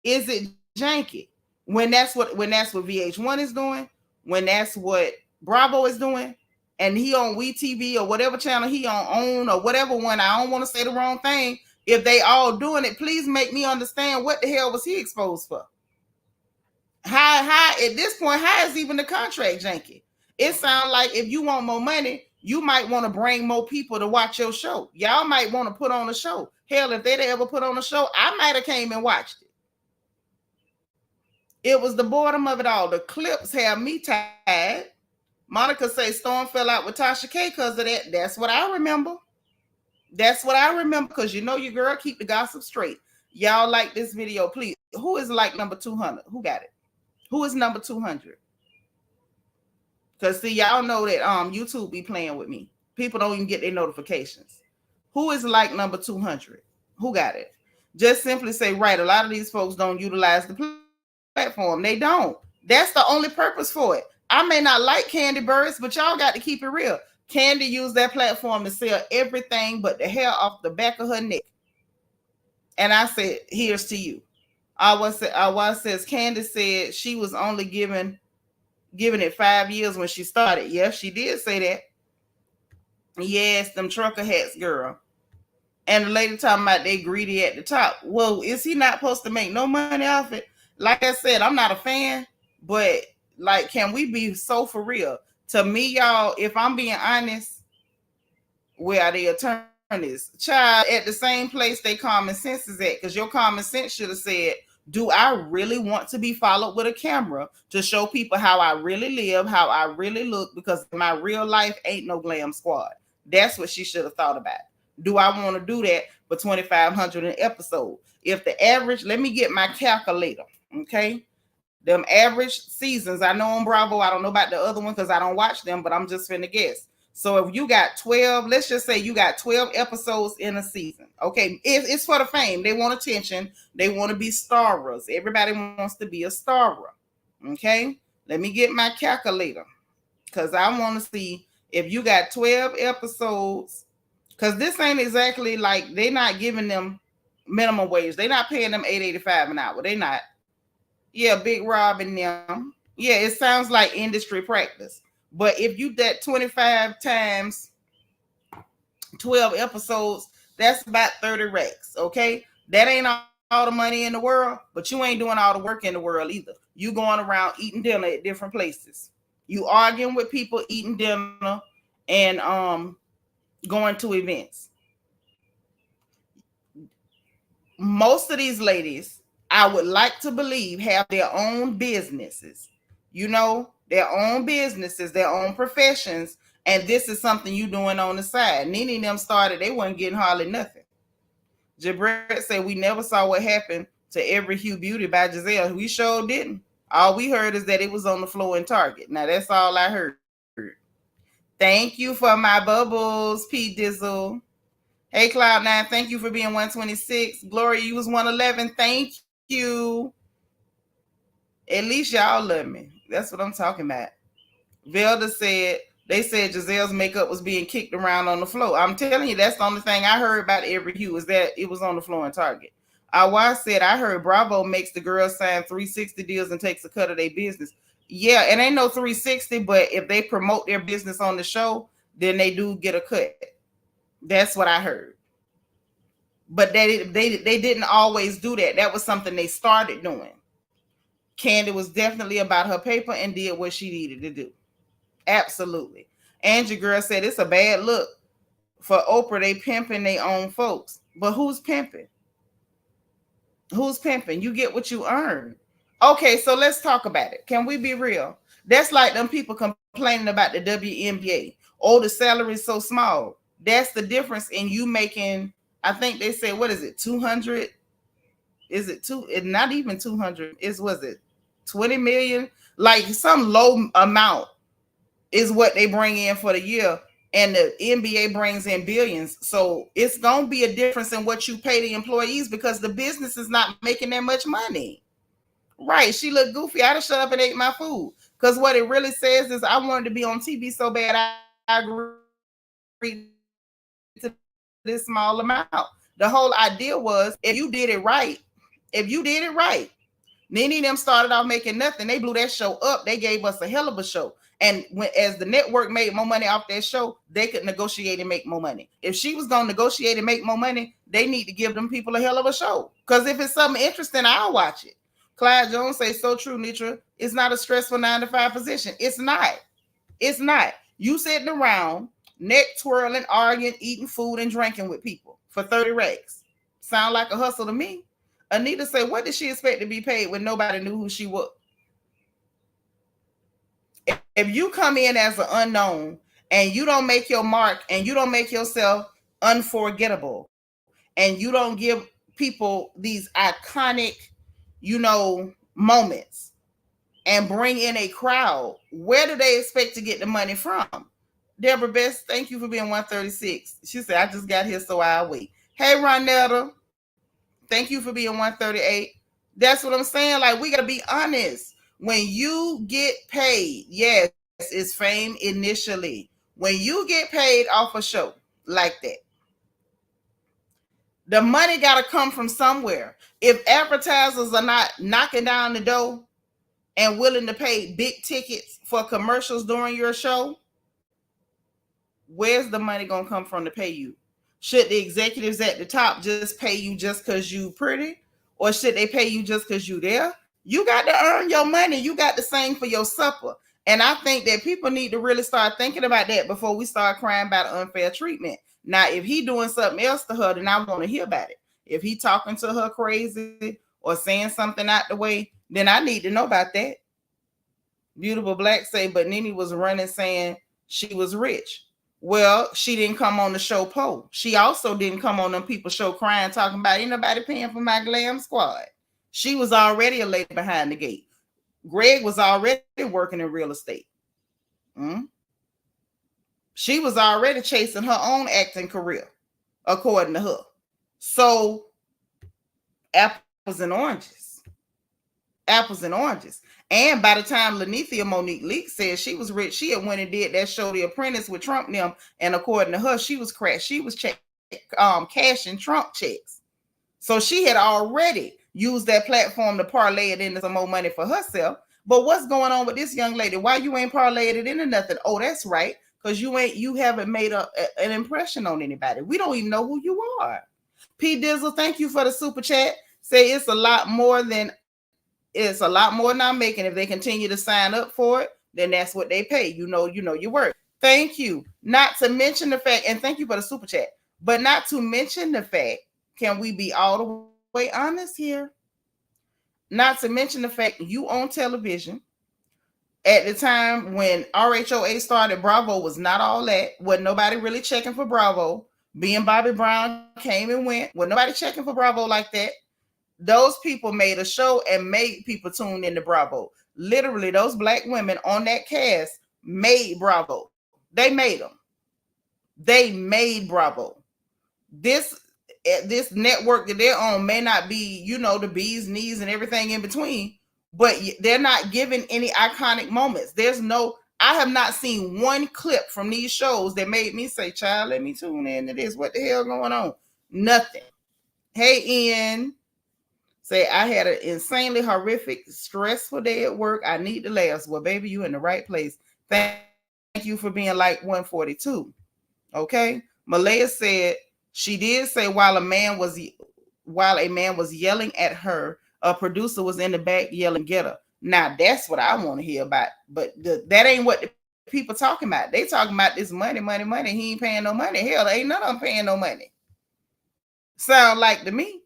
Is it janky? When that's what VH1 is doing, when that's what Bravo is doing, and he on WeTV or whatever channel he on or whatever one, I don't want to say the wrong thing. If they all doing it, please make me understand what the hell was he exposed for? How at this point, how is even the contract janky? It sounds like if you want more money, you might want to bring more people to watch your show. Y'all might want to put on a show. Hell, if they'd ever put on a show, I might have came and watched it. It was the boredom of it all. The clips have me tired. Monica say Storm fell out with Tasha K because of that. That's what I remember. That's what I remember, because you know your girl keep the gossip straight. Y'all like this video, please. Who is like number 200? Who got it? Who is number 200? Because see, y'all know that YouTube be playing with me. People don't even get their notifications. Who is like number 200? Who got it? Just simply say, right, a lot of these folks don't utilize the platform. They don't. That's the only purpose for it. I may not like Candy Birds, but y'all got to keep it real. Candy used that platform to sell everything but the hair off the back of her neck. And I said, here's to you. I says Candy said she was only giving it 5 years when she started. Yes, she did say that. Yes, them trucker hats, girl. And the lady talking about they greedy at the top. Well, is he not supposed to make no money off it? Like I said, I'm not a fan, but like, can we be so for real? To me, y'all, if I'm being honest, where are the attorneys? Child, at the same place they common sense is at, because your common sense should have said, do I really want to be followed with a camera to show people how I really live, how I really look, because my real life ain't no glam squad. That's what she should have thought about. Do I want to do that for $2,500 an episode? If the average, let me get my calculator, okay? Them average seasons, I know on Bravo, I don't know about the other one because I don't watch them, but I'm just finna guess. So if you got 12, let's just say you got 12 episodes in a season. Okay, it's for the fame. They want attention. They want to be starers. Everybody wants to be a starer. Okay, let me get my calculator because I want to see if you got 12 episodes, because this ain't exactly like they're not giving them minimum wage. They're not paying them $8.85 an hour. They're not. Yeah, Big Rob and them. Yeah, it sounds like industry practice. But if you that 25 times 12 episodes, that's about 30 racks, okay? That ain't all the money in the world, but you ain't doing all the work in the world either. You going around eating dinner at different places. You arguing with people, eating dinner, and going to events. Most of these ladies, I would like to believe, have their own businesses, their own businesses, their own professions, and this is something you doing on the side. Nene and them started, they wasn't getting hardly nothing. Jabret said, we never saw what happened to Every Hue Beauty by Giselle. We sure didn't. All we heard is that it was on the floor in Target. Now, that's all I heard. Thank you for my bubbles, P. Dizzle. Hey, Cloud9, thank you for being 126. Gloria, you was 111. Thank you. At least y'all love me. That's what I'm talking about. Velda said, they said Giselle's makeup was being kicked around on the floor. I'm telling you, that's the only thing I heard about Every Hue is that it was on the floor in Target. I said, I heard Bravo makes the girls sign 360 deals and takes a cut of their business. Yeah, it ain't no 360, but if they promote their business on the show, then they do get a cut. That's what I heard. But they didn't always do that. That was something they started doing. Candy was definitely about her paper and did what she needed to do. Absolutely. Angie girl said it's a bad look for Oprah. They pimping their own folks. But who's pimping? Who's pimping? You get what you earn. Okay, so let's talk about it. Can we be real? That's like them people complaining about the WNBA. Oh, the salary is so small. That's the difference in you making, I think they said, what is it, 200? Is it two? It's not even 200. Was it 20 million? Like some low amount is what they bring in for the year. And the NBA brings in billions. So it's going to be a difference in what you pay the employees because the business is not making that much money. Right. She looked goofy. I'd have shut up and ate my food. Because what it really says is I wanted to be on TV so bad I agreed to this small amount. The whole idea was if you did it right, Nene them started off making nothing. They blew that show up. They gave us a hell of a show. And as the network made more money off that show, they could negotiate and make more money. If she was going to negotiate and make more money, they need to give them people a hell of a show. Because if it's something interesting, I'll watch it. Clyde Jones says, so true, Nitra. It's not a stressful 9-to-5 position. It's not. It's not. You sitting around, neck twirling, arguing, eating food, and drinking with people for 30 racks. Sound like a hustle to me. Anita said, what did she expect to be paid when nobody knew who she was? If you come in as an unknown and you don't make your mark and you don't make yourself unforgettable and you don't give people these iconic, moments and bring in a crowd, where do they expect to get the money from? Deborah Best, thank you for being 136. She said, I just got here, so I'll wait. Hey, Ronetta, thank you for being 138. That's what I'm saying. Like, we got to be honest. When you get paid, yes, it's fame initially. When you get paid off a show like that, the money got to come from somewhere. If advertisers are not knocking down the door and willing to pay big tickets for commercials during your show, where's the money going to come from to pay you? Should the executives at the top just pay you just because you pretty? Or should they pay you just because you there? You got to earn your money. You got to sing for your supper. And I think that people need to really start thinking about that before we start crying about unfair treatment. Now, if he doing something else to her, then I want to hear about it. If he talking to her crazy or saying something out the way, then I need to know about that. Beautiful Black say, but Nene was running saying she was rich. Well, she didn't come on the show Poe. She also didn't come on them people show crying, talking about ain't nobody paying for my glam squad. She was already a lady behind the gate. Greg was already working in real estate. She was already chasing her own acting career, according to her. So, apples and oranges. Apples and oranges. And by the time Lanithia Monique Leak said she was rich, she had went and did that show The Apprentice with Trump and them. And according to her, she was cashing Trump checks. So she had already used that platform to parlay it into some more money for herself. But what's going on with this young lady? Why you ain't parlayed it into nothing? Oh, that's right. Because you haven't made an impression on anybody. We don't even know who you are. P Dizzle, thank you for the super chat. Say it's a lot more than I'm making. If they continue to sign up for it, then that's what they pay. You know your work. Thank you. Not to mention the fact, and thank you for the super chat, but not to mention the fact, can we be all the way honest here? Not to mention the fact you on television at the time when RHOA started, Bravo was not all that. Wasn't nobody really checking for Bravo. Being Bobby Brown came and went. Wasn't nobody checking for Bravo like that. Those people made a show and made people tune into Bravo. Literally, those black women on that cast made Bravo. They made them. They made Bravo. This network that they're on may not be, the bee's knees and everything in between, but they're not giving any iconic moments. I have not seen one clip from these shows that made me say, child, let me tune into this. What the hell going on? Nothing. Hey, Ian. Say, I had an insanely horrific, stressful day at work. I need to laugh. Well, baby, you in the right place. Thank you for being like 142. Okay. Malaya said she did say while a man was yelling at her, a producer was in the back yelling, get her. Now that's what I want to hear about. But that ain't what the people talking about. They talking about this money. He ain't paying no money. Hell, ain't none of them paying no money. Sound like to me.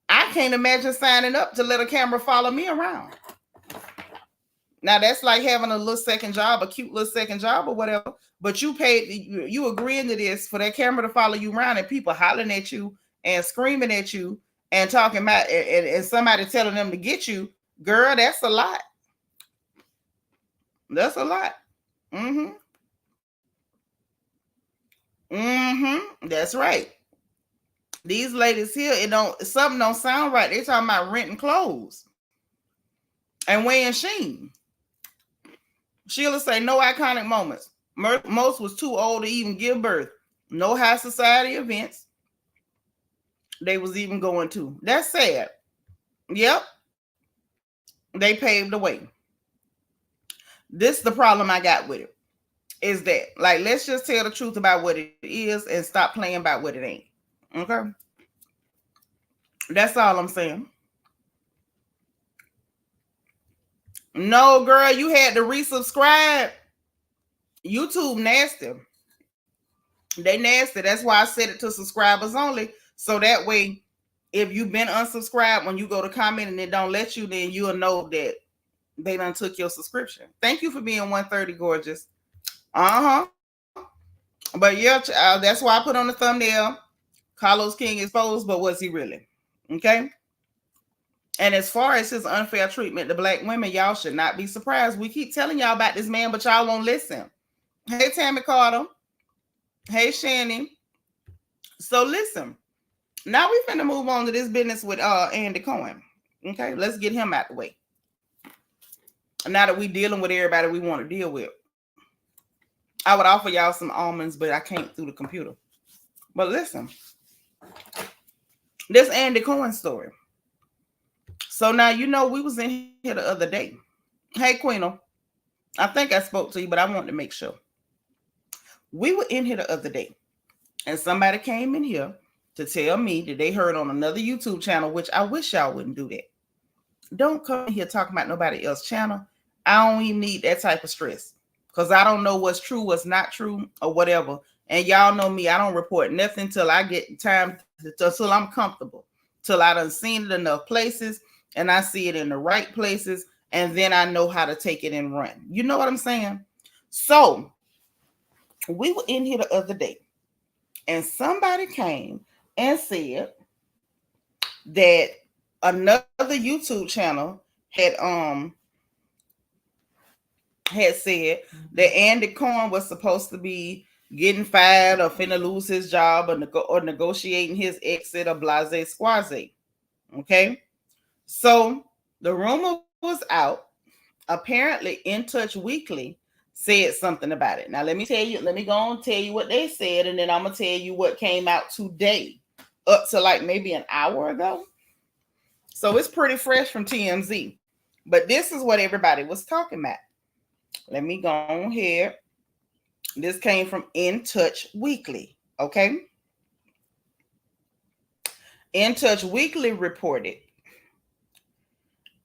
I I can't imagine signing up to let a camera follow me around. Now that's like having a little second job, a cute little second job or whatever. But you paid, you agreeing to this for that camera to follow you around and people hollering at you and screaming at you and talking about and somebody telling them to get you, girl, that's a lot. That's a lot. Mm-hmm. Mm-hmm. That's right. These ladies here, something don't sound right. They talking about renting clothes and wearing Sheen. Sheila say no iconic moments. Most was too old to even give birth. No high society events they was even going to. That's sad. Yep. They paved the way. This is the problem I got with it. Is that, like, let's just tell the truth about what it is and stop playing about what it ain't. Okay? That's all I'm saying. No, girl, you had to resubscribe. YouTube nasty. They nasty. That's why I set it to subscribers only. So that way, if you've been unsubscribed, when you go to comment and it don't let you, then you'll know that they done took your subscription. Thank you for being 130, gorgeous. Uh-huh. But yeah, that's why I put on the thumbnail, Carlos King exposed, but was he really? Okay? And as far as his unfair treatment to black women, y'all should not be surprised. We keep telling y'all about this man, but y'all won't listen. Hey, Tammy Carter. Hey, Shanny. So listen. Now we finna move on to this business with Andy Cohen. Okay, let's get him out the way. Now that we dealing with everybody we want to deal with. I would offer y'all some almonds, but I can't through the computer. But listen. This Andy Cohen story. So now, you know, we was in here the other day. Hey, Queeno. I think I spoke to you, but I wanted to make sure. We were in here the other day, and somebody came in here to tell me that they heard on another YouTube channel, which I wish y'all wouldn't do that. Don't come in here talking about nobody else's channel. I don't even need that type of stress because I don't know what's true, what's not true, or whatever. And y'all know me, I don't report nothing till I get time, till I'm comfortable, till I done seen it enough places and I see it in the right places, and then I know how to take it and run. You know what I'm saying? So we were in here the other day, and somebody came and said that another YouTube channel had said that Andy Cohen was supposed to be getting fired or finna lose his job or negotiating his exit or blase squaze. Okay? So the rumor was out. Apparently, In Touch Weekly said something about it. Now, let me go and tell you what they said, and then I'm going to tell you what came out today, up to like maybe an hour ago. So it's pretty fresh from TMZ. But this is what everybody was talking about. Let me go on here. This came from In Touch Weekly, okay? In Touch Weekly reported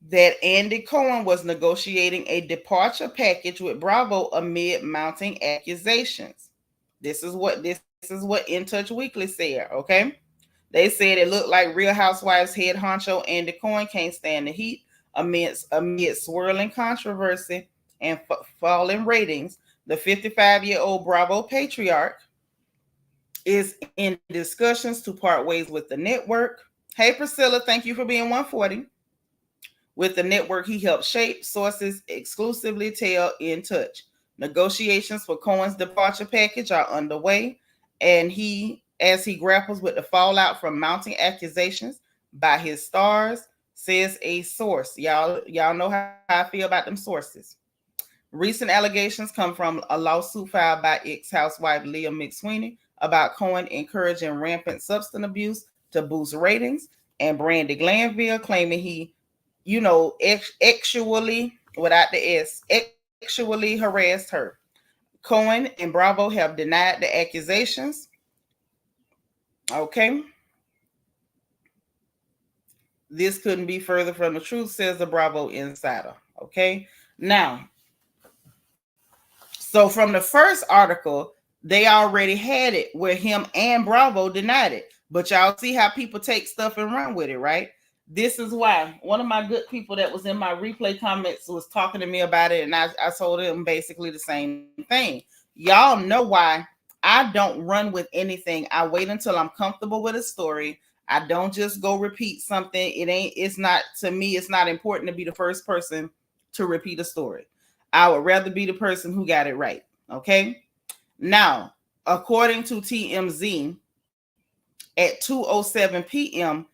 that Andy Cohen was negotiating a departure package with Bravo amid mounting accusations. This is what In Touch Weekly said, okay? They said it looked like Real Housewives head honcho Andy Cohen can't stand the heat amid swirling controversy and falling ratings. The 55-year-old Bravo patriarch is in discussions to part ways with the network. Hey, Priscilla, thank you for being 140. With the network he helped shape, sources exclusively tell In Touch. Negotiations for Cohen's departure package are underway, and as he grapples with the fallout from mounting accusations by his stars, says a source. Y'all know how I feel about them sources. Recent allegations come from a lawsuit filed by ex-housewife Leah McSweeney about Cohen encouraging rampant substance abuse to boost ratings, and Brandy Glanville claiming he, actually, without the S, actually harassed her. Cohen and Bravo have denied the accusations. Okay. This couldn't be further from the truth, says the Bravo insider. Okay. Now, so from the first article, they already had it where him and Bravo denied it. But y'all see how people take stuff and run with it, right? This is why one of my good people that was in my replay comments was talking to me about it, and I told him basically the same thing. Y'all know why I don't run with anything. I wait until I'm comfortable with a story. I don't just go repeat something. It's not, to me, it's not important to be the first person to repeat a story. I would rather be the person who got it right. Okay. Now, according to TMZ, at 2:07 p.m.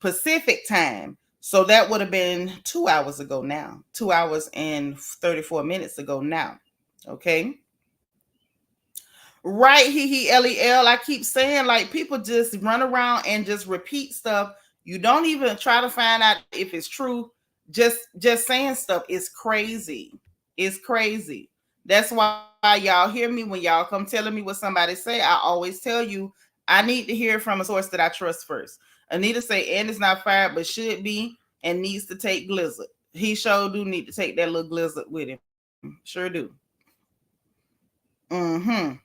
Pacific time. So that would have been 2 hours ago now. 2 hours and 34 minutes ago now. Okay. Right, LEL. I keep saying, like, people just run around and just repeat stuff. You don't even try to find out if it's true. Just saying stuff is crazy. It's crazy. That's why y'all hear me when y'all come telling me what somebody say. I always tell you I need to hear from a source that I trust first. Anita say Andy's not fired, but should be and needs to take Blizzard. He sure do need to take that little Blizzard with him. Sure do. Mm-hmm.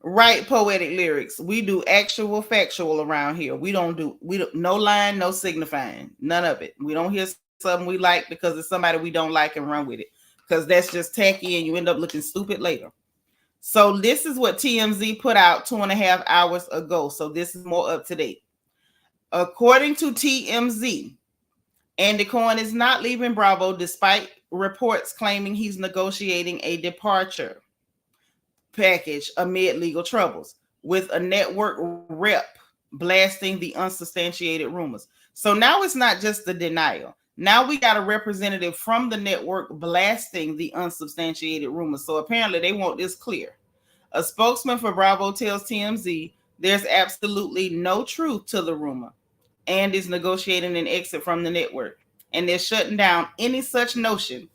Right, poetic lyrics. We do actual factual around here. We don't no line, no signifying. None of it. We don't hear something we like because it's somebody we don't like and run with it. Because that's just tacky and you end up looking stupid later. So this is what TMZ put out 2.5 hours ago. So this is more up to date. According to TMZ, Andy Cohen is not leaving Bravo despite reports claiming he's negotiating a departure package amid legal troubles, with a network rep blasting the unsubstantiated rumors. So now it's not just the denial. Now we got a representative from the network blasting the unsubstantiated rumors. So apparently they want this clear. A spokesman for Bravo tells TMZ there's absolutely no truth to the rumor and is negotiating an exit from the network. And they're shutting down any such notion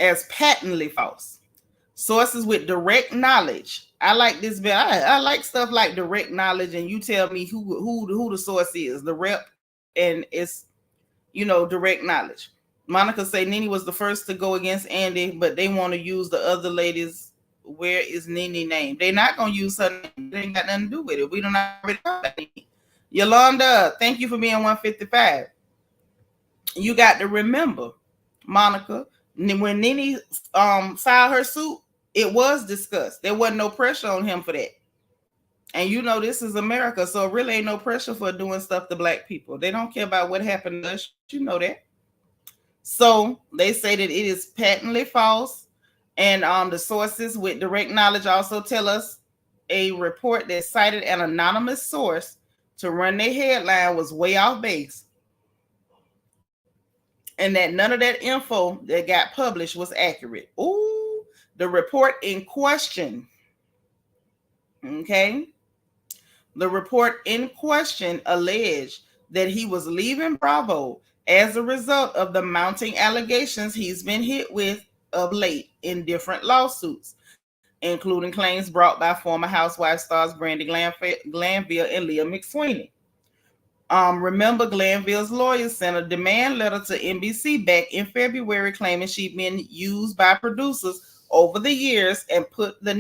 as patently false. Sources with direct knowledge. I like this bit. I like stuff like direct knowledge, and you tell me who the source is, the rep, and it's, direct knowledge. Monica say Nene was the first to go against Andy, but they want to use the other ladies. Where is Nene name? They're not gonna use her name. They ain't got nothing to do with it. We don't already talk about Nene. Yolanda, thank you for being 155. You got to remember, Monica, when Nene filed her suit, it was discussed. There wasn't no pressure on him for that. And this is America, so it really ain't no pressure for doing stuff to black people. They don't care about what happened to us. You know that. So they say that it is patently false. And the sources with direct knowledge also tell us a report that cited an anonymous source to run their headline was way off base, and that none of that info that got published was accurate. Ooh, the report in question. Okay. The report in question alleged that he was leaving Bravo as a result of the mounting allegations he's been hit with of late in different lawsuits, including claims brought by former Housewives stars Brandy Glanville and Leah McSweeney. Remember, Glanville's lawyers sent a demand letter to NBC back in February claiming she'd been used by producers over the years and put the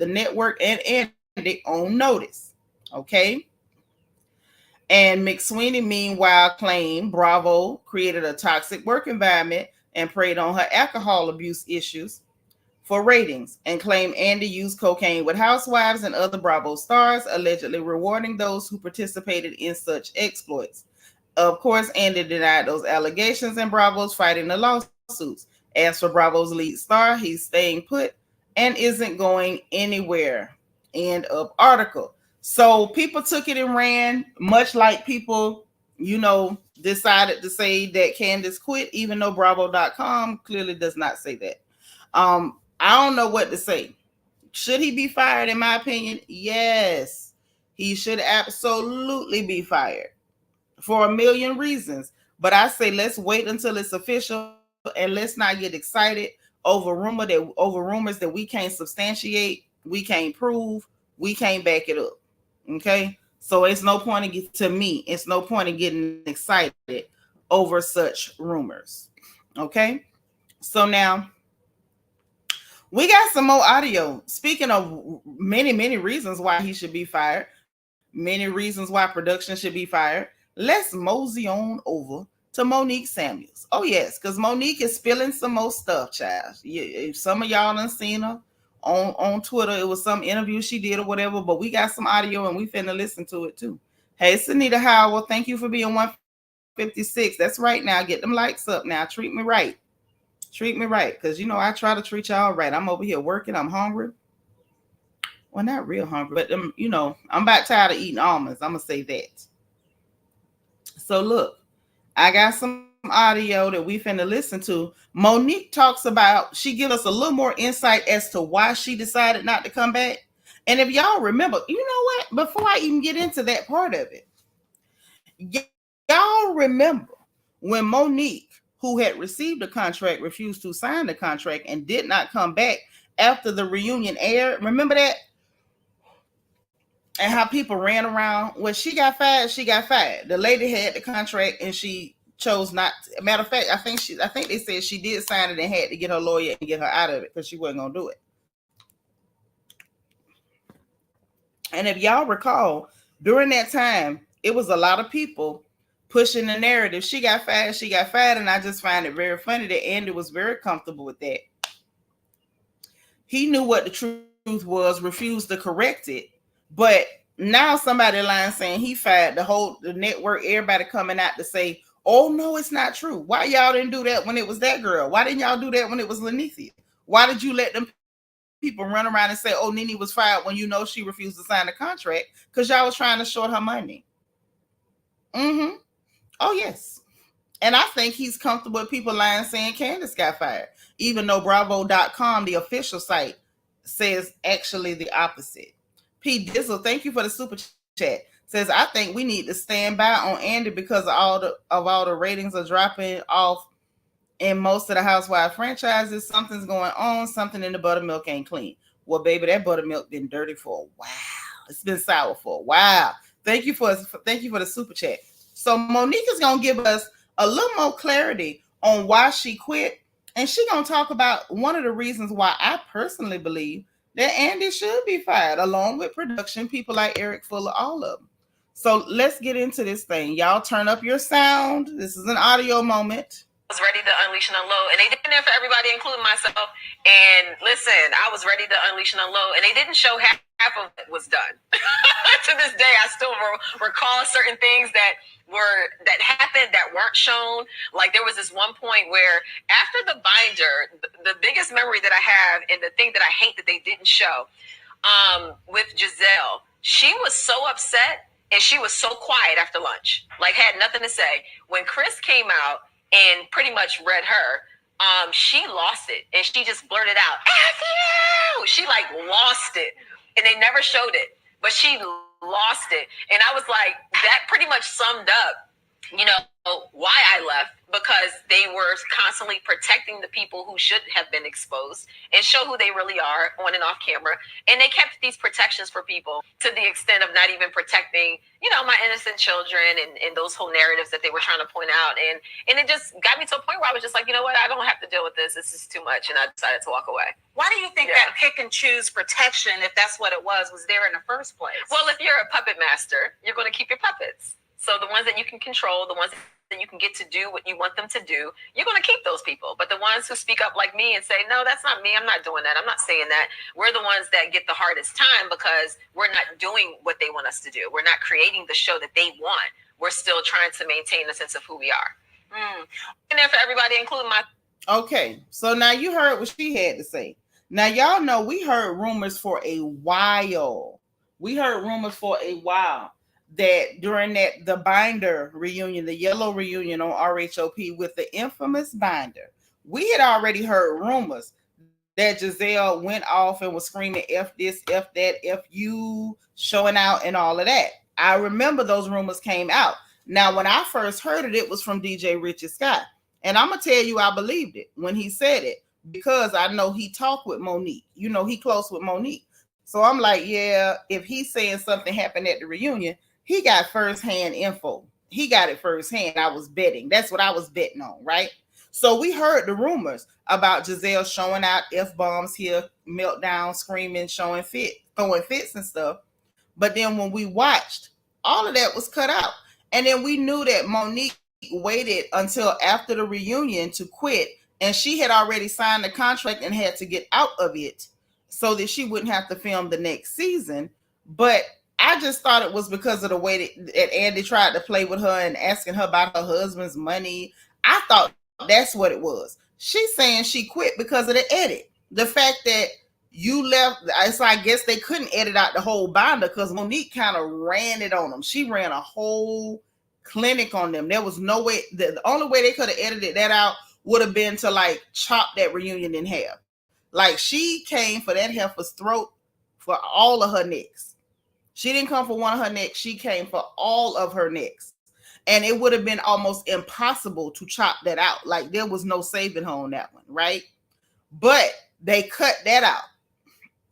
network and Andy on notice. Okay. And McSweeney, meanwhile, claimed Bravo created a toxic work environment and preyed on her alcohol abuse issues for ratings, and claimed Andy used cocaine with housewives and other Bravo stars, allegedly rewarding those who participated in such exploits. Of course, Andy denied those allegations, and Bravo's fighting the lawsuits. As for Bravo's lead star, he's staying put and isn't going anywhere. End of article. So people took it and ran, much like people, decided to say that Candace quit, even though Bravo.com clearly does not say that. I don't know what to say. Should he be fired? In my opinion, yes. He should absolutely be fired for a million reasons. But I say let's wait until it's official and let's not get excited over rumors that we can't substantiate, we can't prove, we can't back it up. Okay? So it's no point it's no point in getting excited over such rumors. Okay? So now we got some more audio. Speaking of many, many reasons why he should be fired, many reasons why production should be fired. Let's mosey on over to Monique Samuels. Oh yes, because Monique is spilling some more stuff, child. Some of y'all done seen her on Twitter. It was some interview she did or whatever, but we got some audio and we finna listen to it too. Hey, Seanitra Howell, thank you for being 156. That's right now. Get them likes up now. Treat me right. Treat me right. Because, I try to treat y'all right. I'm over here working. I'm hungry. Well, not real hungry, but, I'm about tired of eating almonds. I'm going to say that. So, look, I got some audio that we finna listen to. Monique talks about, she gives us a little more insight as to why she decided not to come back. And if y'all remember, you know what? Before I even get into that part of it, y'all remember when Monique, who had received a contract, refused to sign the contract and did not come back after the reunion aired? Remember that? And how people ran around. When she got fired, she got fired. The lady had the contract and she chose not to. Matter of fact, I think they said she did sign it and had to get her lawyer and get her out of it because she wasn't gonna do it. And if y'all recall, during that time, it was a lot of people pushing the narrative. She got fired, and I just find it very funny that Andy was very comfortable with that. He knew what the truth was, refused to correct it, but now somebody line saying he fired the network, everybody coming out to say, oh no, it's not true. Why y'all didn't do that when it was that girl? Why didn't y'all do that when it was Nneka? Why did you let them people run around and say, oh, Nene was fired when she refused to sign the contract? Because y'all was trying to short her money. Oh, yes. And I think he's comfortable with people lying saying Candace got fired, even though Bravo.com, the official site, says actually the opposite. P. Dizzle, thank you for the super chat. Says, I think we need to stand by on Andy because all the ratings are dropping off in most of the Housewives franchises. Something's going on. Something in the buttermilk ain't clean. Well, baby, that buttermilk been dirty for a while. It's been sour for a while. Thank you for the super chat. So Monique is gonna give us a little more clarity on why she quit, and she gonna talk about one of the reasons why I personally believe that Andy should be fired, along with production people like Eric Fuller, all of them. So let's get into this thing. Y'all turn up your sound. This is an audio moment. Was ready to unleash and unload, and they did it for everybody, including myself. And listen, I was ready to unleash and unload, and they didn't show half of it was done. To this day, I still recall certain things that happened that weren't shown. Like there was this one point where after the binder, the biggest memory that I have, and the thing that I hate that they didn't show, with Giselle, she was so upset and she was so quiet after lunch, like had nothing to say. When Chris came out and pretty much read her, she lost it, and she just blurted out, F you! She like lost it, and they never showed it, but she lost it. And I was like, that pretty much summed up, why I left, because they were constantly protecting the people who should have been exposed and show who they really are on and off camera. And they kept these protections for people to the extent of not even protecting, my innocent children and those whole narratives that they were trying to point out. And it just got me to a point where I was just like, you know what? I don't have to deal with this. This is too much. And I decided to walk away. Why do you think that pick and choose protection, if that's what it was there in the first place? Well, if you're a puppet master, you're going to keep your puppets. So the ones that you can control, the ones that you can get to do what you want them to do, you're going to keep those people. But the ones who speak up like me and say, no, that's not me, I'm not doing that, I'm not saying that, we're the ones that get the hardest time because we're not doing what they want us to do. We're not creating the show that they want. We're still trying to maintain a sense of who we are. And there for everybody, including my... Okay, so now you heard what she had to say. Now, y'all know we heard rumors for a while. That during the binder reunion, the yellow reunion on RHOP with the infamous binder, we had already heard rumors that Giselle went off and was screaming F this, F that, F you, showing out and all of that. I remember those rumors came out. Now, when I first heard it, it was from DJ Richie Scott. And I'm going to tell you, I believed it when he said it because I know he talked with Monique. He close with Monique. So I'm like, yeah, if he's saying something happened at the reunion, he got firsthand info. He got it firsthand. I was betting. That's what I was betting on, right? So we heard the rumors about Giselle showing out F-bombs here, meltdown, screaming, throwing fits and stuff. But then when we watched, all of that was cut out. And then we knew that Monique waited until after the reunion to quit, and she had already signed the contract and had to get out of it so that she wouldn't have to film the next season. But I just thought it was because of the way that Andy tried to play with her and asking her about her husband's money. I thought that's what it was. She's saying she quit because of the edit. The fact that you left, so I guess they couldn't edit out the whole binder because Monique kind of ran it on them. She ran a whole clinic on them. There was no way, the only way they could have edited that out would have been to like chop that reunion in half. Like she came for that heifer's throat for all of her necks. She didn't come for one of her necks. She came for all of her necks. And it would have been almost impossible to chop that out. Like there was no saving her on that one, right? But they cut that out.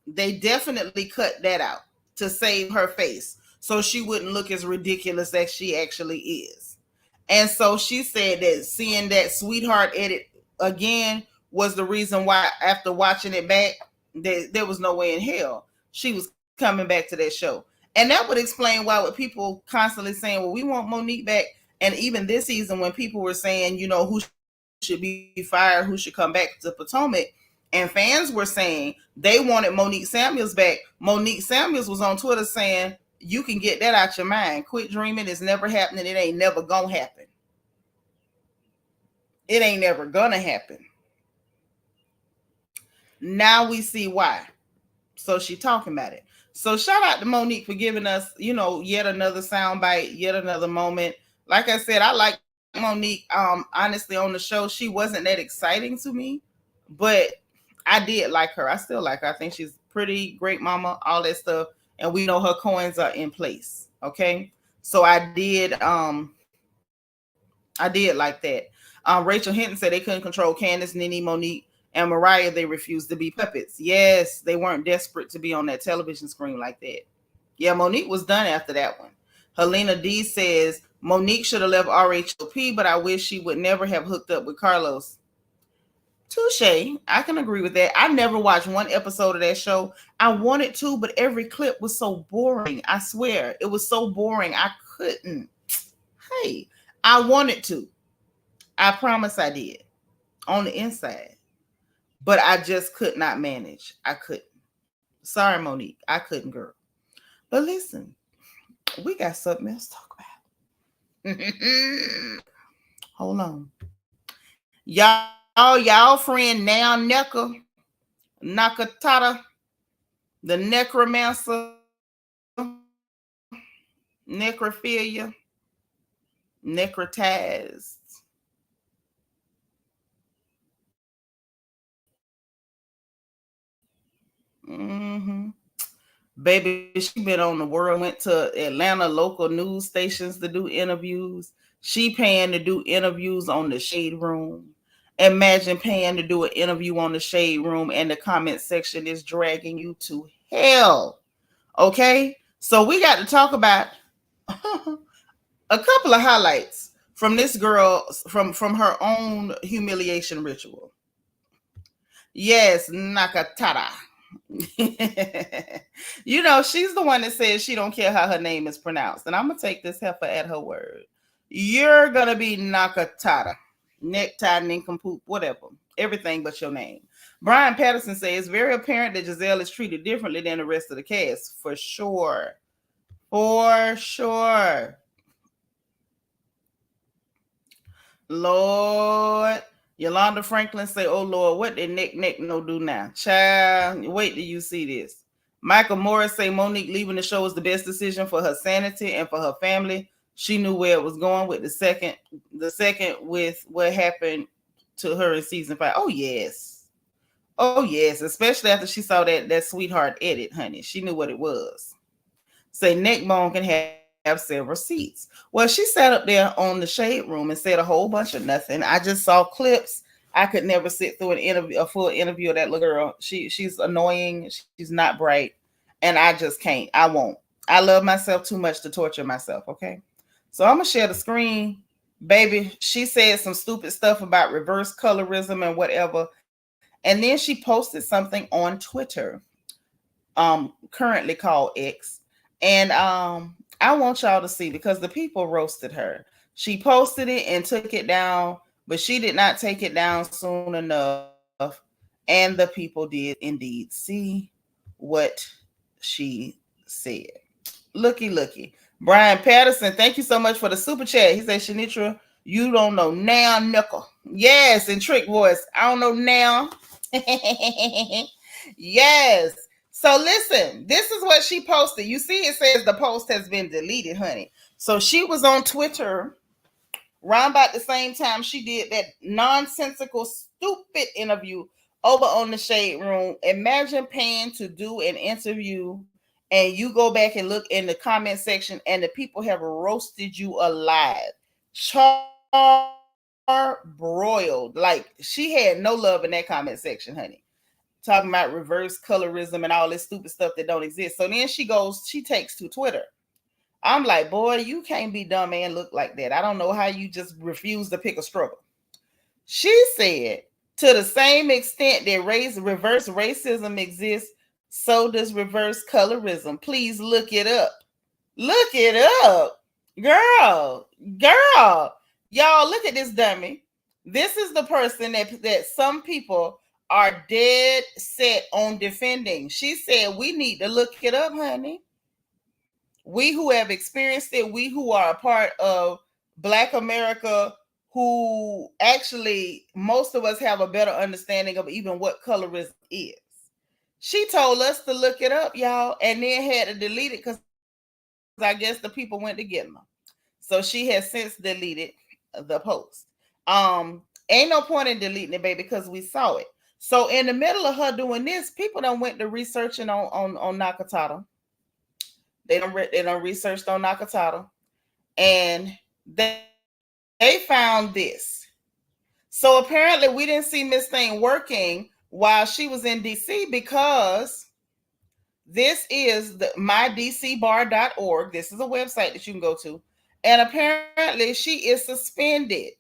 They definitely cut that out to save her face so she wouldn't look as ridiculous as she actually is. And so she said that seeing that sweetheart edit again was the reason why after watching it back, there was no way in hell she was coming back to that show. And that would explain why with people constantly saying, well, we want Monique back. And even this season when people were saying, you know, who should be fired, who should come back to Potomac, and fans were saying they wanted Monique Samuels back. Monique Samuels was on Twitter saying, you can get that out your mind. Quit dreaming. It's never happening. It ain't never gonna happen. It ain't never gonna happen. Now we see why. So she talking about it. So shout out to Monique for giving us, you know, yet another soundbite, yet another moment. Like I said, I like Monique. Honestly, on the show, she wasn't that exciting to me, but I did like her. I still like her. I think she's pretty, great mama, all that stuff. And we know her coins are in place. Okay. So I did like that. Rachel Hinton said they couldn't control Candace, Nene, Monique, and Mariah. They refused to be puppets. Yes, they weren't desperate to be on that television screen like that. Yeah, Monique was done after that one. Helena D says Monique should have left RHOP, but I wish she would never have hooked up with Carlos. Touche. I can agree with that. I never watched one episode of that show. I wanted to, but every clip was so boring. I swear, it was so boring. I couldn't. Hey, I wanted to. I promise I did. On the inside. But I just could not manage. I couldn't. Sorry, Monique. I couldn't, girl. But listen, we got something else to talk about. Hold on. Y'all friend now Nneka, Nakatata, the necromancer, necrophilia, necrotized. Mm-hmm. Baby, she been on the world, went to Atlanta local news stations to do interviews. She paying to do interviews on the Shade Room. Imagine paying to do an interview on the Shade Room and the comment section is dragging you to hell. Okay? So we got to talk about a couple of highlights from this girl from her own humiliation ritual. Yes, Nakatara. You know, she's the one that says she don't care how her name is pronounced. And I'm going to take this heifer at her word. You're going to be Nakatara. Necktie, nincompoop, whatever. Everything but your name. Brian Patterson says it's very apparent that Giselle is treated differently than the rest of the cast. For sure. For sure. Lord. Yolanda Franklin say, oh, Lord, what did Neck no do now? Child, wait till you see this. Michael Morris say Monique leaving the show was the best decision for her sanity and for her family. She knew where it was going with the second with what happened to her in season 5. Oh, yes. Oh, yes. Especially after she saw that sweetheart edit, honey. She knew what it was. Say Neckbone can have several seats. Well, she sat up there on the Shade Room and said a whole bunch of nothing. I just saw clips. I could never sit through a full interview of that little girl. She's annoying. She's not bright. And I just can't. I won't. I love myself too much to torture myself, okay? So I'm going to share the screen. Baby, she said some stupid stuff about reverse colorism and whatever. And then she posted something on Twitter, currently called X. And I want y'all to see because the people roasted her. She posted it and took it down, but she did not take it down soon enough. And the people did indeed see what she said. Looky. Brian Patterson, thank you so much for the super chat. He said, Seanitra, you don't know now, nickel. Yes, in trick voice. I don't know now. Yes. So listen, this is what she posted. You see, it says the post has been deleted, honey. So she was on Twitter around about the same time she did that nonsensical, stupid interview over on the Shade Room. Imagine paying to do an interview and you go back and look in the comment section and the people have roasted you alive. Broiled. Like she had no love in that comment section, honey. Talking about reverse colorism and all this stupid stuff that don't exist. So then she takes to Twitter. I'm like, boy, you can't be dumb and look like that. I don't know how you just refuse to pick a struggle. She said, to the same extent that reverse racism exists, so does reverse colorism. Please look it up. Look it up. Girl. Y'all, look at this dummy. This is the person that some people are dead set on defending. She said, we need to look it up, honey. We who have experienced it, we who are a part of Black America, who actually, most of us have a better understanding of even what colorism is. She told us to look it up, y'all, and then had to delete it because I guess the people went to get them. So she has since deleted the post. Ain't no point in deleting it, baby, because we saw it. So in the middle of her doing this, people done went to researching on Nakatata. They don't researched on Nakatata, and they found this. So apparently we didn't see Miss Thing working while she was in DC because this is the mydcbar.org. This is a website that you can go to. And apparently she is suspended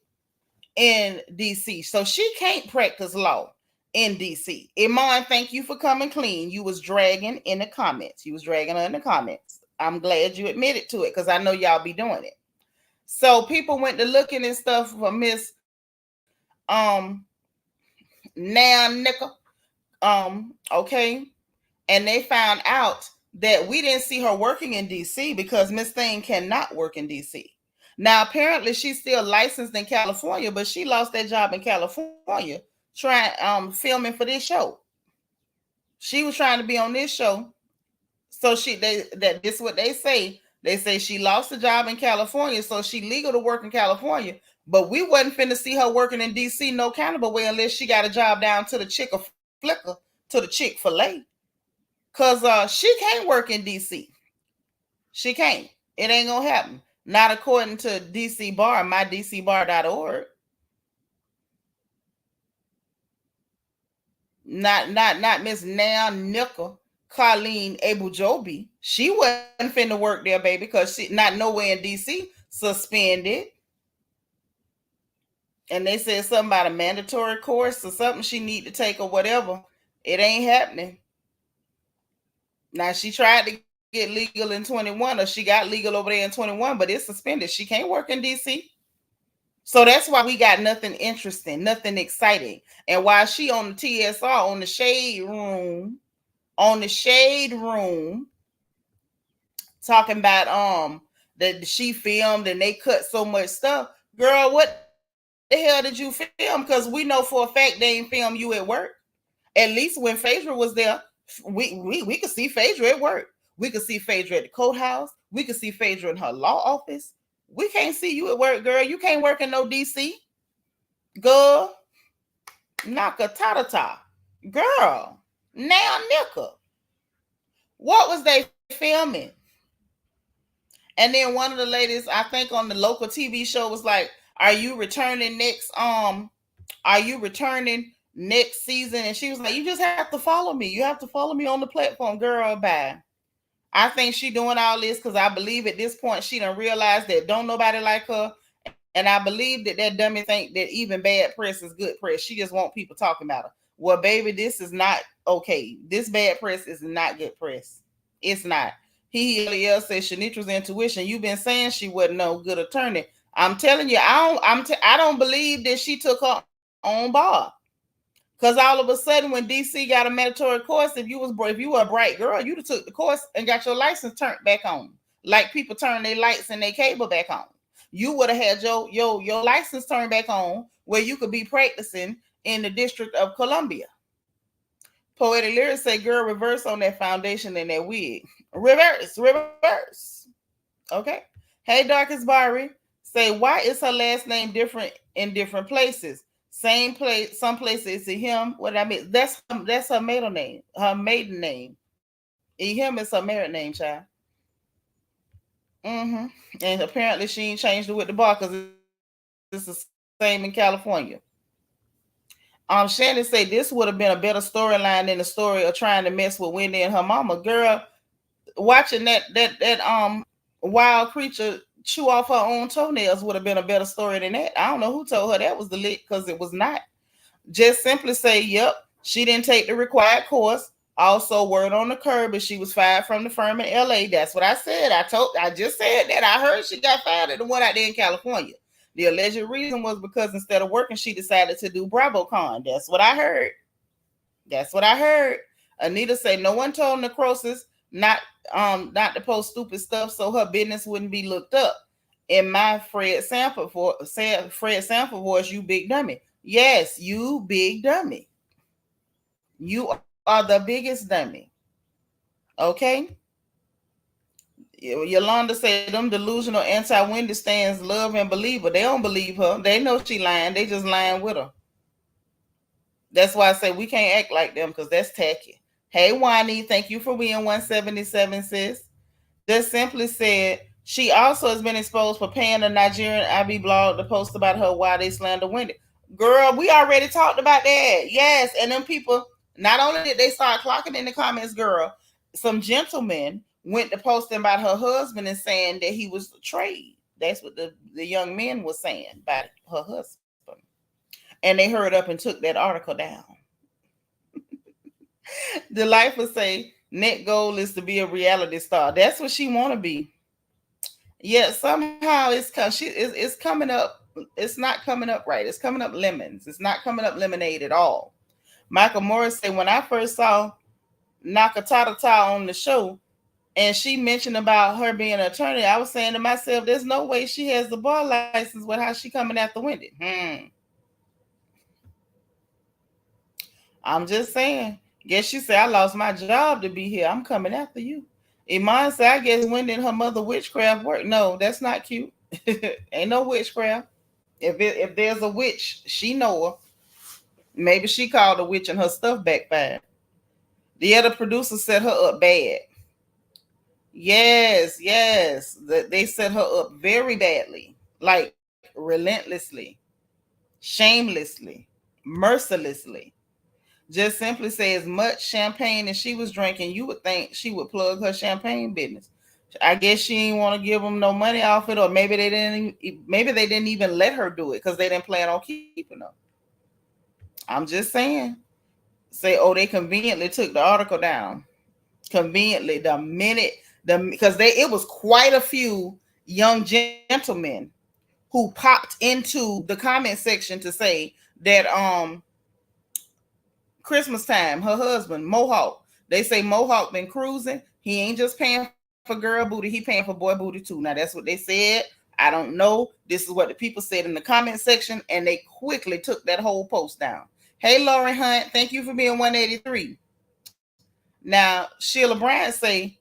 in DC. So she can't practice law in DC. Iman, thank you for coming clean. You was dragging in the comments. You was dragging her in the comments. I'm glad you admitted to it because I know y'all be doing it. So people went to looking and stuff for Miss now Nneka. Okay. And they found out that we didn't see her working in DC because Miss Thing cannot work in DC. Now, apparently she's still licensed in California, but she lost that job in California trying filming for this show. She was trying to be on this show. So this is what they say. They say she lost the job in California, so she legal to work in California. But we wasn't finna see her working in DC no kind of a way unless she got a job down to the Chick-fil-A, to the Chick-fil-A. Because she can't work in DC. She can't. It ain't going to happen. Not according to DC Bar, mydcbar.org. Not Miss Now Nickel, Colleen Abujobi. She wasn't finna work there, baby, because she not nowhere in DC, suspended. And they said something about a mandatory course or something she need to take or whatever. It ain't happening. Now she tried to get legal in 21, or she got legal over there in 21, but it's suspended. She can't work in DC. So that's why we got nothing interesting, nothing exciting. And while she on the TSR, on the shade room, talking about that she filmed and they cut so much stuff. Girl, what the hell did you film? Because we know for a fact they ain't film you at work. At least when Phaedra was there, we could see Phaedra at work. We could see Phaedra at the courthouse. We could see Phaedra in her law office. We can't see you at work, girl. You can't work in no DC. Girl. Nakatata. Girl. Now Nneka. What was they filming? And then one of the ladies, I think on the local TV show, was like, are you returning next season? And she was like, you just have to follow me. You have to follow me on the platform. Girl, bye. I think she doing all this because I believe at this point she done realized that don't nobody like her. And I believe that dummy think that even bad press is good press. She just want people talking about her. Well, baby, this is not okay. This bad press is not good press. It's not. He said Seanitra's intuition. You've been saying she wasn't no good attorney. I'm telling you, I don't believe that she took her own bar. Because all of a sudden, when DC got a mandatory course, if you were a bright girl, you'd have took the course and got your license turned back on, like people turn their lights and their cable back on. You would have had your license turned back on, where you could be practicing in the District of Columbia. Poetic Lyrics say, "Girl, reverse on that foundation and that wig. Reverse. Okay. Hey, Darkest Barry say, why is her last name different in different places? Same place, some places it's a him. What I mean, that's her middle name, her maiden name. Him is her married name, child. Mm-hmm. And apparently she ain't changed it with the bar because it's the same in California. Shannon say this would have been a better storyline than the story of trying to mess with Wendy and her mama. Girl, watching that wild creature chew off her own toenails would have been a better story than that. I don't know who told her that was the lick, because it was not. Just simply say, yep, she didn't take the required course. Also, word on the curb is she was fired from the firm in LA. That's what I said. I just said that. I heard she got fired at the one out there in California. The alleged reason was because instead of working, she decided to do BravoCon. That's what I heard. Anita said no one told Necrosis not to post stupid stuff so her business wouldn't be looked up. In my Fred Sanford voice, you big dummy. Yes, you big dummy. You are the biggest dummy. Okay? Yolanda said them delusional anti-Wendy stands love and believe her. They don't believe her. They know she lying. They just lying with her. That's why I say we can't act like them, because that's tacky. Hey, Wani, thank you for being 177, sis. Just simply said, she also has been exposed for paying a Nigerian IB blog to post about her why they slander Wendy. Girl, we already talked about that. Yes, and them people, not only did they start clocking in the comments, girl, some gentlemen went to posting about her husband and saying that he was betrayed. That's what the young men were saying about her husband. And they hurried up and took that article down. Delightful say, net goal is to be a reality star. That's what she want to be. Yeah, somehow it's coming up. It's not coming up right. It's coming up lemons. It's not coming up lemonade at all. Michael Morris said, when I first saw Nakatata on the show and she mentioned about her being an attorney, I was saying to myself, there's no way she has the bar license with how she coming after Wendy. I'm just saying. Guess she said, I lost my job to be here. I'm coming after you. Iman said, I guess Wendy and her mother witchcraft work. No, that's not cute. Ain't no witchcraft. If there's a witch, she know her. Maybe she called a witch and her stuff backfired. The other producer set her up bad. Yes. They set her up very badly. Like relentlessly, shamelessly, mercilessly. Just simply say, as much champagne as she was drinking, you would think she would plug her champagne business. I guess she didn't want to give them no money off it, or maybe they didn't even let her do it because they didn't plan on keeping her. I'm just saying. Say, oh, they conveniently took the article down. Conveniently, because it was quite a few young gentlemen who popped into the comment section to say that Christmas time, her husband, Mohawk. They say Mohawk been cruising. He ain't just paying for girl booty, he paying for boy booty too. Now that's what they said. I don't know. This is what the people said in the comment section, and they quickly took that whole post down. Hey, Lauren Hunt, thank you for being 183. Now, Sheila Bryant say,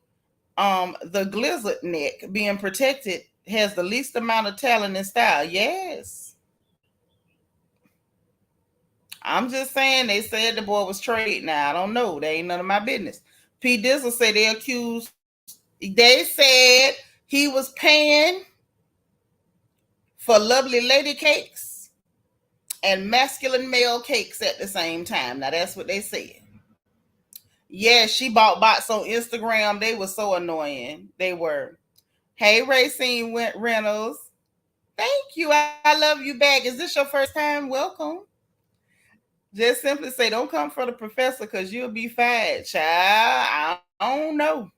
the glizzard neck being protected has the least amount of talent and style. Yes. I'm just saying, they said the boy was trade. Now, I don't know. That ain't none of my business. P. Dizzle said they said he was paying for lovely lady cakes and masculine male cakes at the same time. Now, that's what they said. Yeah, she bought bots on Instagram. They were so annoying. They were. Hey, Racine Reynolds. Thank you. I love you back. Is this your first time? Welcome. Just simply say, don't come for the professor because you'll be fired, child. I don't know.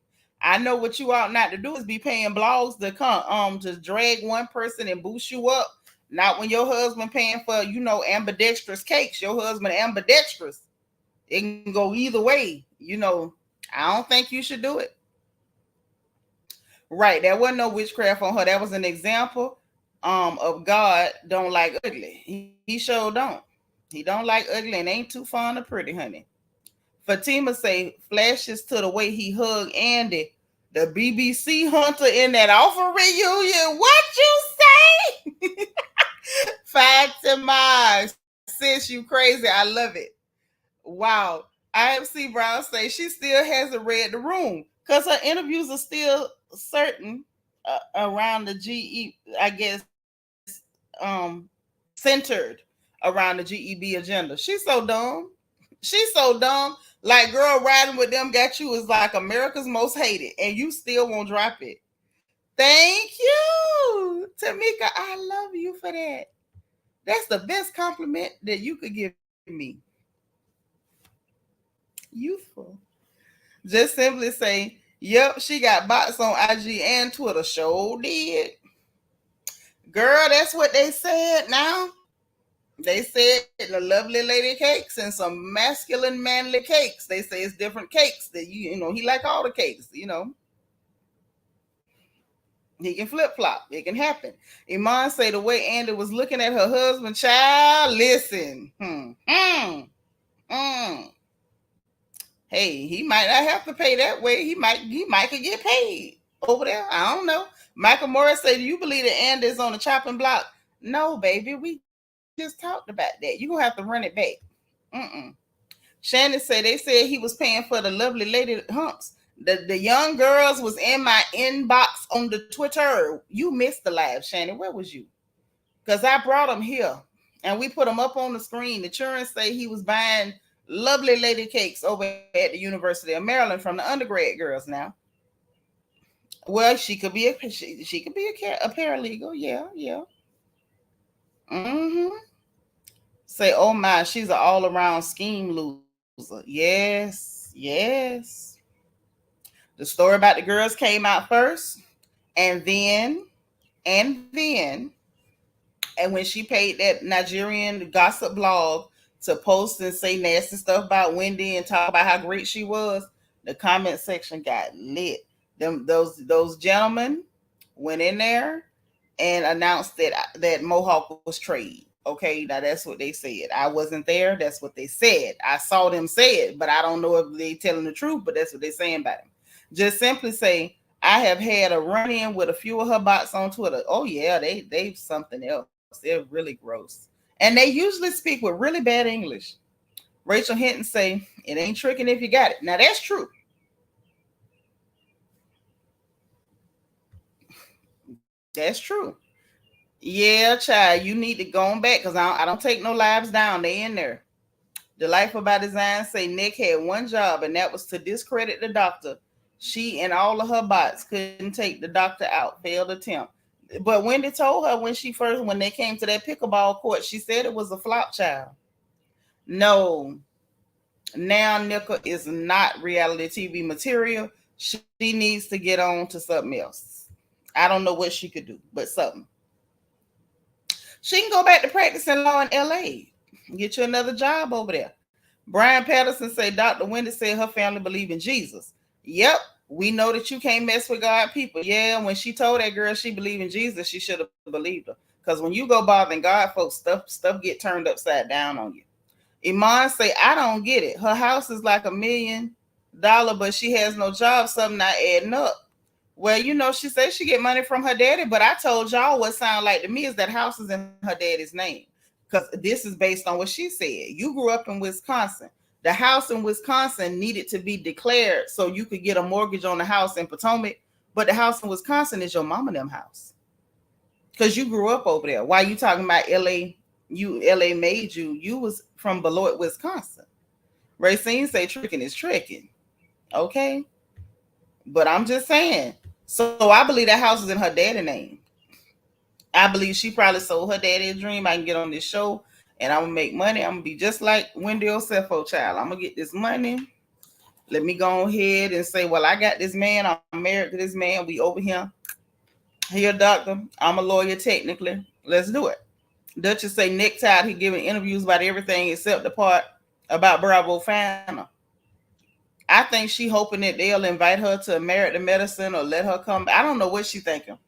I know what you ought not to do is be paying blogs to come just drag one person and boost you up. Not when your husband paying for, ambidextrous cakes. Your husband ambidextrous. It can go either way. I don't think you should do it. Right. There wasn't no witchcraft on her. That was an example of God don't like ugly. He sure don't. He don't like ugly and ain't too fond of pretty, honey. Fatima say flashes to the way he hugged Andy, the BBC hunter in that awful reunion. What you say? Fatima, sis, you crazy. I love it. Wow. IMC Brown say she still hasn't read the room because her interviews are still certain around the GE, I guess, centered around the GEB agenda. She's so dumb. She's so dumb. Like, girl, riding with them got you is like America's most hated, and you still won't drop it. Thank you, Tamika. I love you for that. That's the best compliment that you could give me. Youthful. Just simply say, yep, she got bots on IG and Twitter. Sure did. Girl, that's what they said now. They said the lovely lady cakes and some masculine manly cakes. They say it's different cakes that he like all the cakes, He can flip-flop. It can happen. Iman say the way Andy was looking at her husband, child, listen. Hey, he might not have to pay that way. He might could get paid over there. I don't know. Michael Morris say, do you believe that Andy is on the chopping block? No, baby. We just talked about that. You're going to have to run it back. Shannon say they said he was paying for the lovely lady humps. The young girls was in my inbox on the Twitter. You missed the live, Shannon. Where was you? Because I brought them here and we put them up on the screen. The children say he was buying lovely lady cakes over at the University of Maryland from the undergrad girls now. Well, she could be a paralegal. Yeah. Say, oh my, she's an all-around scheme loser. Yes. The story about the girls came out first, and when she paid that Nigerian gossip blog to post and say nasty stuff about Wendy and talk about how great she was, the comment section got lit. Those gentlemen went in there and announced that Mohawk was trade. Okay, now that's what they said. I wasn't there. That's what they said. I saw them say it, but I don't know if they telling the truth, but that's what they're saying about him. Just simply say, I have had a run-in with a few of her bots on Twitter. Oh yeah, they something else. They're really gross. And they usually speak with really bad English. Rachel Hinton say, it ain't tricking if you got it. Now that's true. That's true. Yeah, child, you need to go on back because I don't take no lives down. They in there. Delightful by Design say Nick had one job, and that was to discredit the doctor. She and all of her bots couldn't take the doctor out. Failed attempt. But Wendy told her when they came to that pickleball court, she said it was a flop, child. No. Now Nneka is not reality TV material. She needs to get on to something else. I don't know what she could do, but something. She can go back to practicing law in LA. Get you another job over there. Brian Patterson say Dr. Wendy said her family believe in Jesus. Yep, we know that you can't mess with God people. Yeah, when she told that girl she believed in Jesus, she should have believed her. Because when you go bothering God folks, stuff get turned upside down on you. Iman say, I don't get it. Her house is like $1 million, but she has no job, something not adding up. Well, she said she get money from her daddy, but I told y'all what sound like to me is that house is in her daddy's name. Because this is based on what she said. You grew up in Wisconsin. The house in Wisconsin needed to be declared so you could get a mortgage on the house in Potomac. But the house in Wisconsin is your mama and them house. Because you grew up over there. Why you talking about LA? LA made you. You was from Beloit, Wisconsin. Racine say tricking is tricking. Okay. But I'm just saying. So I believe that house is in her daddy's name. I believe she probably sold her daddy a dream. I can get on this show and I'm going to make money. I'm going to be just like Wendy Osefo, child. I'm going to get this money Let me go ahead and say, well, I got this man. I'm married to this man. We over here. He a doctor. I'm a lawyer technically. Let's do it. Duchess say Nick tired. He giving interviews about everything except the part about Bravo Fana. I think she hoping that they'll invite her to Merit the Medicine or let her come. I don't know what she thinking.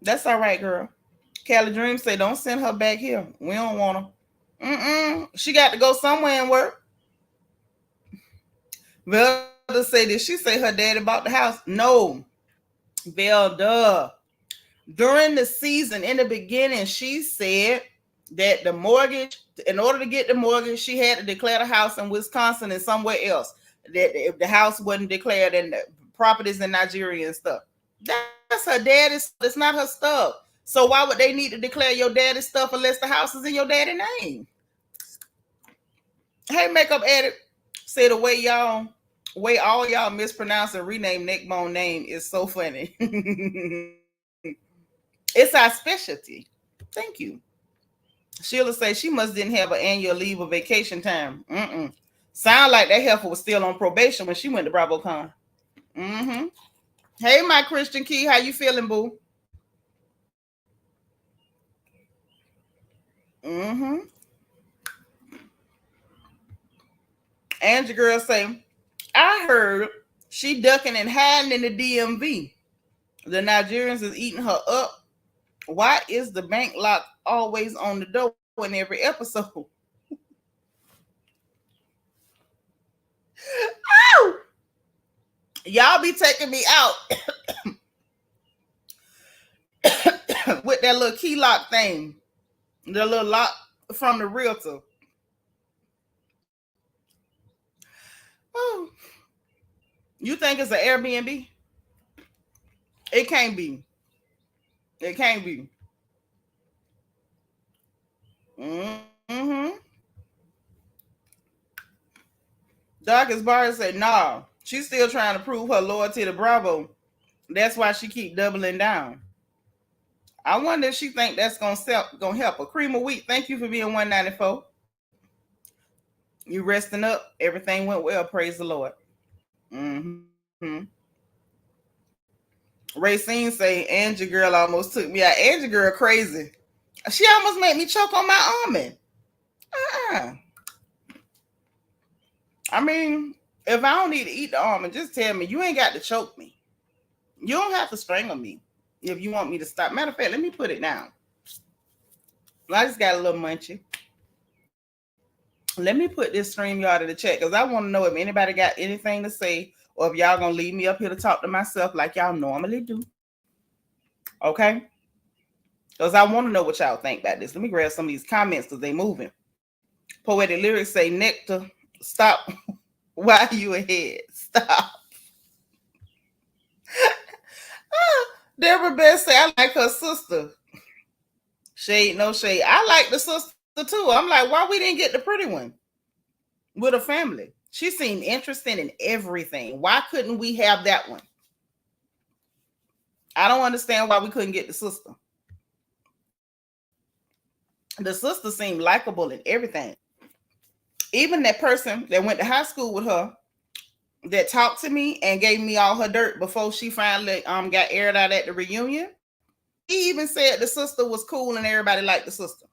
That's all right, girl. Callie Dream say don't send her back here. We don't want her. She got to go somewhere and work. Velda say, did she say her daddy bought the house? No. Velda. During the season, in the beginning, she said that the mortgage, in order to get the mortgage, she had to declare the house in Wisconsin and somewhere else. That if the house wasn't declared and the properties in Nigeria and stuff. That's her daddy's. It's not her stuff. So why would they need to declare your daddy's stuff unless the house is in your daddy's name? Hey, makeup addict, say the way all y'all mispronounce and rename neckbone name is so funny. It's our specialty. Thank you. Sheila say she must didn't have an annual leave or vacation time. Sound like that heifer was still on probation when she went to BravoCon. Hey, my Christian Key, how you feeling, boo? Angie girl say, I heard she ducking and hiding in the DMV. The Nigerians is eating her up. Why is the bank lock always on the door in every episode? Ow! Y'all be taking me out with that little key lock thing. The little lock from the realtor. Oh. You think it's an Airbnb? It can't be. It can't be. Darkest Bar said, nah, she's still trying to prove her loyalty to Bravo. That's why she keep doubling down. I wonder if she think that's gonna help her. Cream of wheat, thank you for being 194. You resting up? Everything went well. Praise the Lord. Racine say Angie girl almost took me out. Angie girl crazy. She almost made me choke on my almond. I mean, if I don't need to eat the almond, just tell me. You ain't got to choke me. You don't have to strangle me if you want me to stop. Matter of fact, let me put it down. I just got a little munchy. Let me put this StreamYard in the chat because I want to know if anybody got anything to say or if y'all going to leave me up here to talk to myself like y'all normally do. Okay? Because I want to know what y'all think about this. Let me grab some of these comments because they moving. Poetic Lyrics say, Nectar, stop while you ahead. Stop. Deborah Best say, I like her sister. Shade, no shade. I like the sister too. I'm like, why we didn't get the pretty one with a family? She seemed interested in everything. Why couldn't we have that one? I don't understand why we couldn't get the sister. The sister seemed likable and everything. Even that person that went to high school with her that talked to me and gave me all her dirt before she finally got aired out at the reunion. He even said the sister was cool and everybody liked the sister.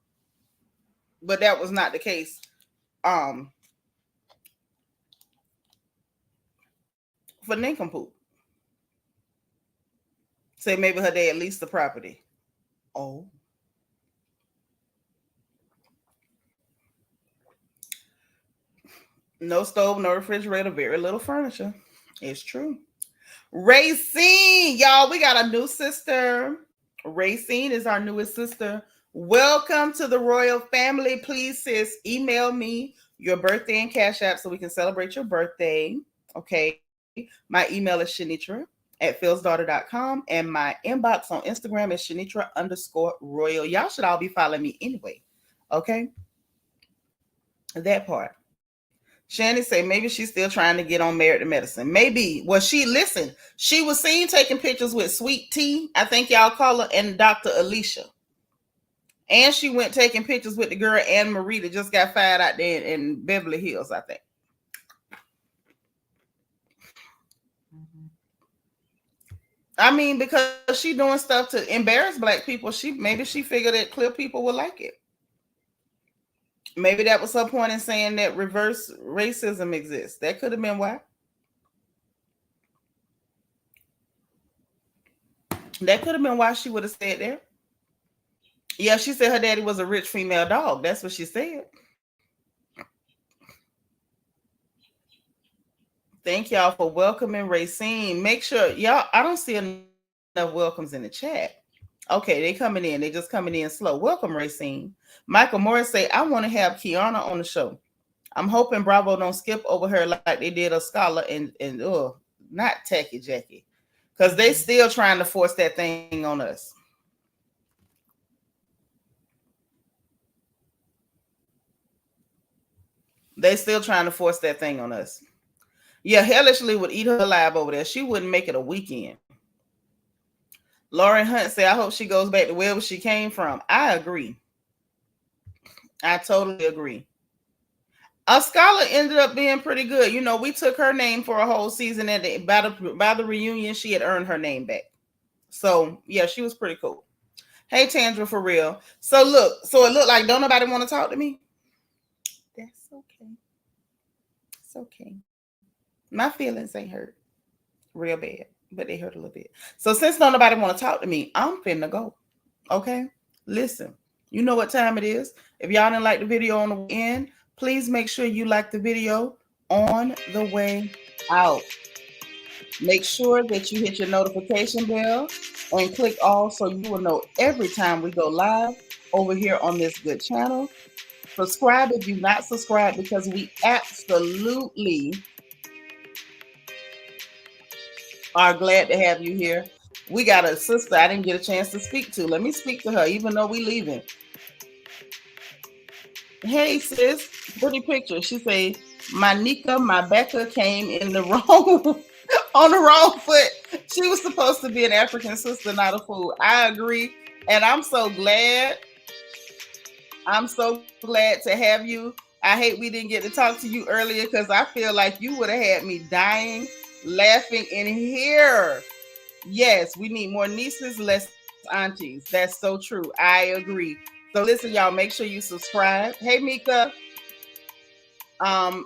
But that was not the case. For Nincompoop. Say maybe her dad leased the property. Oh. No stove, no refrigerator, very little furniture. It's true. Racine, y'all, we got a new sister. Racine is our newest sister. Welcome to the royal family. Please, sis, email me your birthday and Cash App so we can celebrate your birthday. Okay. My email is Seanitra@philsdaughter.com and my inbox on Instagram is Seanitra_royal. Y'all should all be following me anyway. Okay. That part. Shannon say maybe she's still trying to get on Merit to Medicine. Maybe. Well, she was seen taking pictures with Sweet Tea, I think y'all call her, and Dr. Alicia. And she went taking pictures with the girl Anne Marie that just got fired out there in Beverly Hills, I think. I mean, because she doing stuff to embarrass black people, maybe she figured that clear people would like it. Maybe that was her point in saying that reverse racism exists. That could have been why. That could have been why she would have said that. Yeah, she said her daddy was a rich female dog. That's what she said. Thank y'all for welcoming Racine. Make sure y'all, I don't see enough welcomes in the chat. Okay, they coming in. They just coming in slow. Welcome, Racine. Michael Morris say, I want to have Kiana on the show. I'm hoping Bravo don't skip over her like they did a scholar and not Tacky Jackie. Because they still trying to force that thing on us. They still trying to force that thing on us. Yeah, Hellishly would eat her alive over there. She wouldn't make it a weekend. Lauren Hunt said, I hope she goes back to wherever she came from. I agree. I totally agree. A scholar ended up being pretty good. You know, we took her name for a whole season, and by the reunion, she had earned her name back. So, yeah, she was pretty cool. Hey, Tandra, for real. So, look, it looked like don't nobody want to talk to me? That's okay. It's okay. My feelings ain't hurt real bad, but they hurt a little bit. So, since don't nobody want to talk to me, I'm finna go. Okay? Listen, you know what time it is. If y'all didn't like the video on the way in, please make sure you like the video on the way out. Make sure that you hit your notification bell and click all so you will know every time we go live over here on this good channel. Subscribe if you're not subscribed, because we absolutely are glad to have you here. We got a sister I didn't get a chance to speak to. Let me speak to her, even though we leaving. Hey, sis, pretty picture. She say, my Nneka, my Becca came in the wrong, on the wrong foot. She was supposed to be an African sister, not a fool. I agree. And I'm so glad. I'm so glad to have you. I hate we didn't get to talk to you earlier, because I feel like you would have had me dying, laughing in here. Yes, we need more nieces, less aunties. That's so true. I agree. So listen, y'all, make sure you subscribe. Hey, Mika.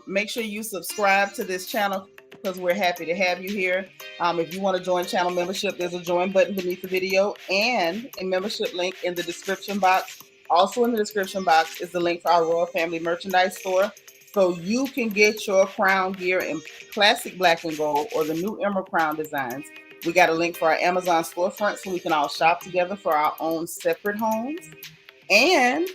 Make sure you subscribe to this channel, because we're happy to have you here. If you want to join channel membership, there's a join button beneath the video and a membership link in the description box. Also in the description box is the link for our Royal Family merchandise store, so you can get your crown gear in classic black and gold or the new Emerald Crown designs. We got a link for our Amazon storefront so we can all shop together for our own separate homes. And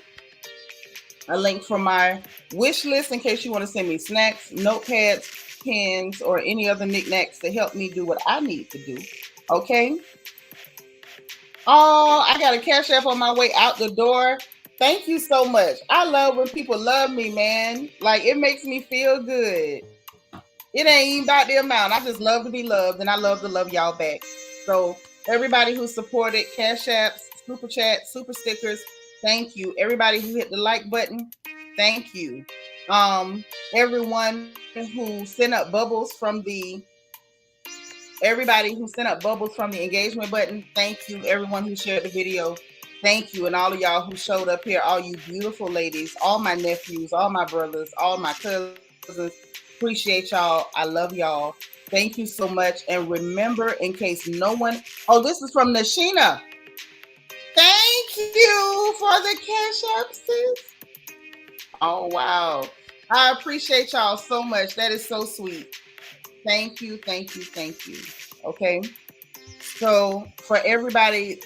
a link for my wish list in case you want to send me snacks, notepads, pens, or any other knickknacks to help me do what I need to do. Okay? Oh, I got a Cash App on my way out the door. Thank you so much. I love when people love me, man. Like, it makes me feel good. It ain't even about the amount. I just love to be loved, and I love to love y'all back. So everybody who supported, Cash Apps, Super Chat, Super Stickers, thank you. Everybody who hit the like button, thank you. Everyone who sent up bubbles from the engagement button, thank you. Everyone who shared the video, thank you. And all of y'all who showed up here, all you beautiful ladies, all my nephews, all my brothers, all my cousins, appreciate y'all. I love y'all. Thank you so much. And remember, in case no one, this is from Nashina. Thank you for the Cash App, sis. Oh, wow. I appreciate y'all so much. That is so sweet. Thank you, thank you, thank you. Okay. So for everybody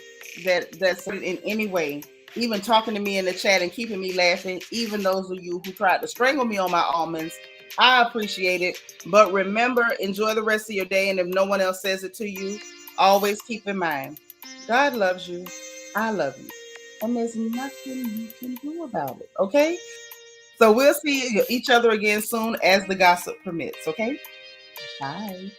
that's in any way, even talking to me in the chat and keeping me laughing, even those of you who tried to strangle me on my almonds, I appreciate it. But remember, enjoy the rest of your day. And if no one else says it to you, always keep in mind, God loves you. I love you. And there's nothing you can do about it. Okay? So we'll see each other again soon as the gossip permits. Okay? Bye.